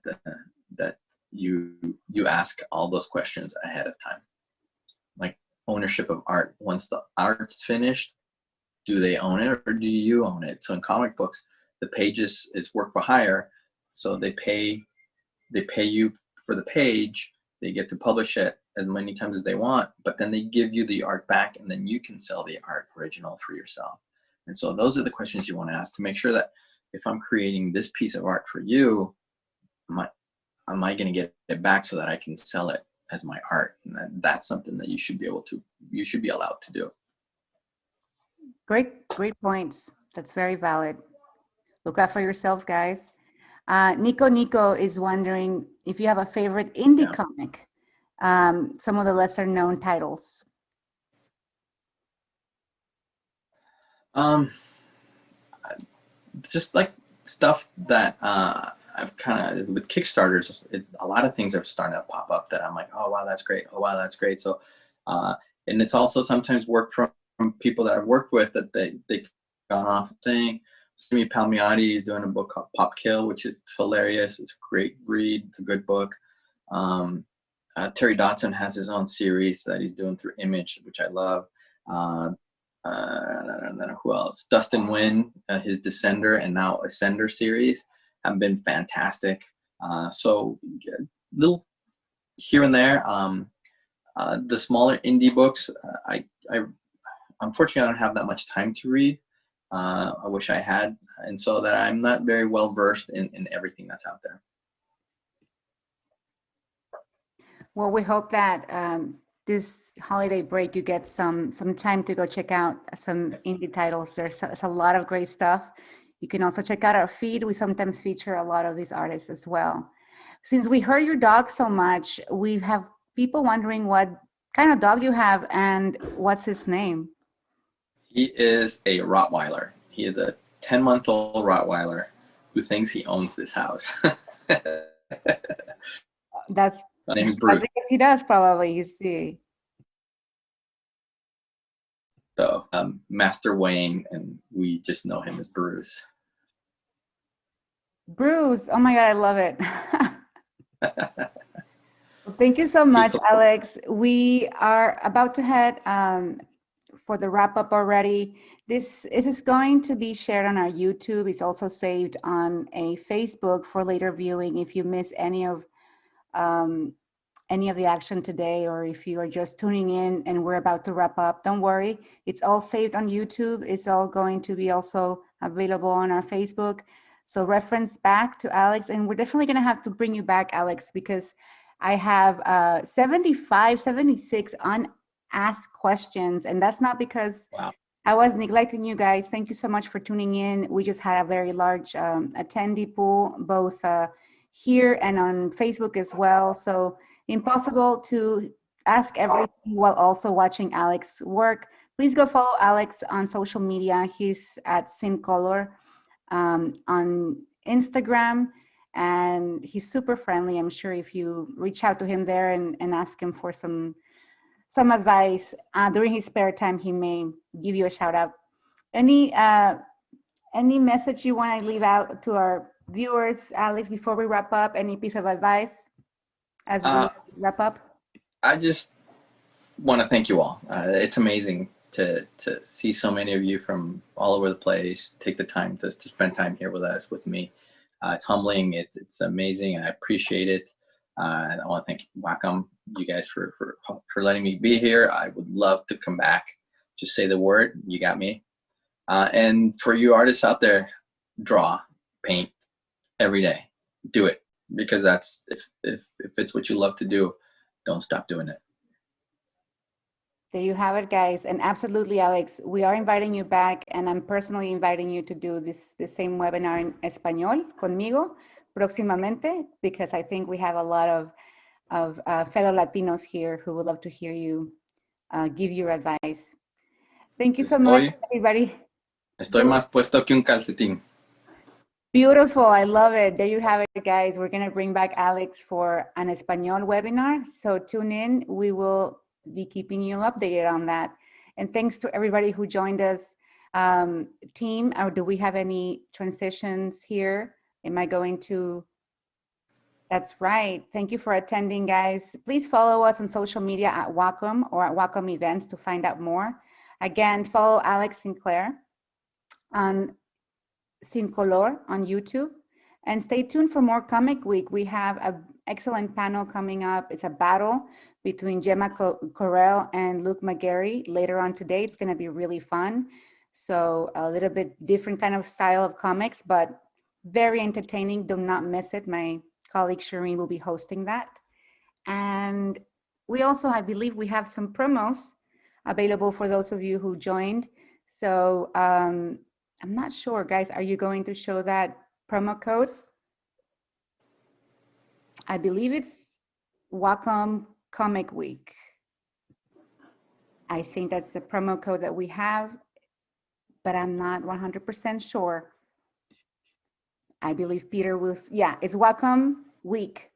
that you ask all those questions ahead of time, like ownership of art. Once the art's finished, do they own it or do you own it? So in comic books, the pages is work for hire, so they pay you for the page. They get to publish it as many times as they want, but then they give you the art back, and then you can sell the art original for yourself. And so those are the questions you want to ask to make sure that if I'm creating this piece of art for you, am I going to get it back so that I can sell it as my art? And that's something that you should be allowed to do. Great points. That's very valid. Look out for yourselves, guys. Nico is wondering if you have a favorite indie comic, some of the lesser known titles. Just like stuff that I've kind of, with Kickstarters, a lot of things are starting to pop up that I'm like, oh wow, that's great. Oh wow, that's great. So, and it's also sometimes work from people that I've worked with that they gone off thing. Jimmy Palmiotti is doing a book called Pop Kill, which is hilarious. It's a great read. It's a good book. Terry Dotson has his own series that he's doing through Image, which I love. Who else? Dustin Nguyen, his Descender and now Ascender series have been fantastic. So little here and there. The smaller indie books, I unfortunately I don't have that much time to read. I wish I had, and so that I'm not very well versed in everything that's out there. Well, we hope that this holiday break you get some time to go check out some indie titles. There's a lot of great stuff. You can also check out our feed. We sometimes feature a lot of these artists as well. Since we heard your dog so much, we have people wondering what kind of dog you have and what's his name. He is a Rottweiler. He is a 10-month-old Rottweiler who thinks he owns this house. That's his name is Bruce. Because he does probably, you see. So Master Wayne, and we just know him as Bruce. Bruce, oh my God, I love it. Well, thank you so much, Alex. We are about to head for the wrap up already. This is going to be shared on our YouTube. It's also saved on a Facebook for later viewing. If you miss any of the action today, or if you are just tuning in and we're about to wrap up, don't worry. It's all saved on YouTube. It's all going to be also available on our Facebook. So reference back to Alex, and we're definitely going to have to bring you back, Alex, because I have 76 unasked questions, and that's not because I was neglecting you guys. Thank you so much for tuning in. We just had a very large attendee pool, both here and on Facebook as well. So impossible to ask everything while also watching Alex's work. Please go follow Alex on social media. He's at Sincolor on Instagram, and he's super friendly. I'm sure if you reach out to him there and ask him for some some advice during his spare time. He may give you a shout out. Any message you want to leave out to our viewers, Alex, before we wrap up? Any piece of advice as we wrap up? I just want to thank you all. It's amazing to see so many of you from all over the place take the time to spend time here with us, with me. It's humbling. It's amazing, and I appreciate it. And I want to thank Wacom, you guys, for letting me be here. I would love to come back. Just say the word. You got me. And for you artists out there, draw, paint every day. Do it, because that's if it's what you love to do, don't stop doing it. There you have it, guys. And absolutely, Alex, we are inviting you back, and I'm personally inviting you to do the same webinar in español conmigo próximamente, because I think we have a lot of fellow Latinos here who would love to hear you give your advice. Thank you so much, everybody. Estoy más puesto que un calcetín. Beautiful. I love it. There you have it, guys. We're going to bring back Alex for an español webinar. So tune in. We will be keeping you updated on that. And thanks to everybody who joined us. Team, or do we have any transitions here? Am I going to? That's right. Thank you for attending, guys. Please follow us on social media at Wacom or at Wacom Events to find out more. Again, follow Alex Sinclair on Sin Color on YouTube, and stay tuned for more Comic Week. We have an excellent panel coming up. It's a battle between Gemma Correll and Luke McGarry later on today. It's going to be really fun. So a little bit different kind of style of comics, but very entertaining. Do not miss it. My colleague Shireen will be hosting that. And we also, I believe, we have some promos available for those of you who joined. So I'm not sure, guys, are you going to show that promo code? I believe it's Wacom Comic Week. I think that's the promo code that we have, but I'm not 100% sure. I believe Peter will, yeah, it's Wacom Week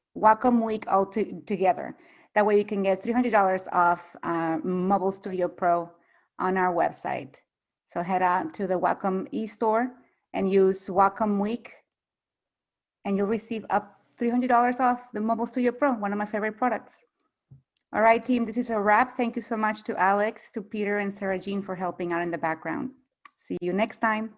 all together. That way you can get $300 off Mobile Studio Pro on our website. So head out to the Wacom e-store and use Wacom Week, and you'll receive up $300 off the Mobile Studio Pro, one of my favorite products. All right, team, this is a wrap. Thank you so much to Alex, to Peter, and Sarah Jean for helping out in the background. See you next time.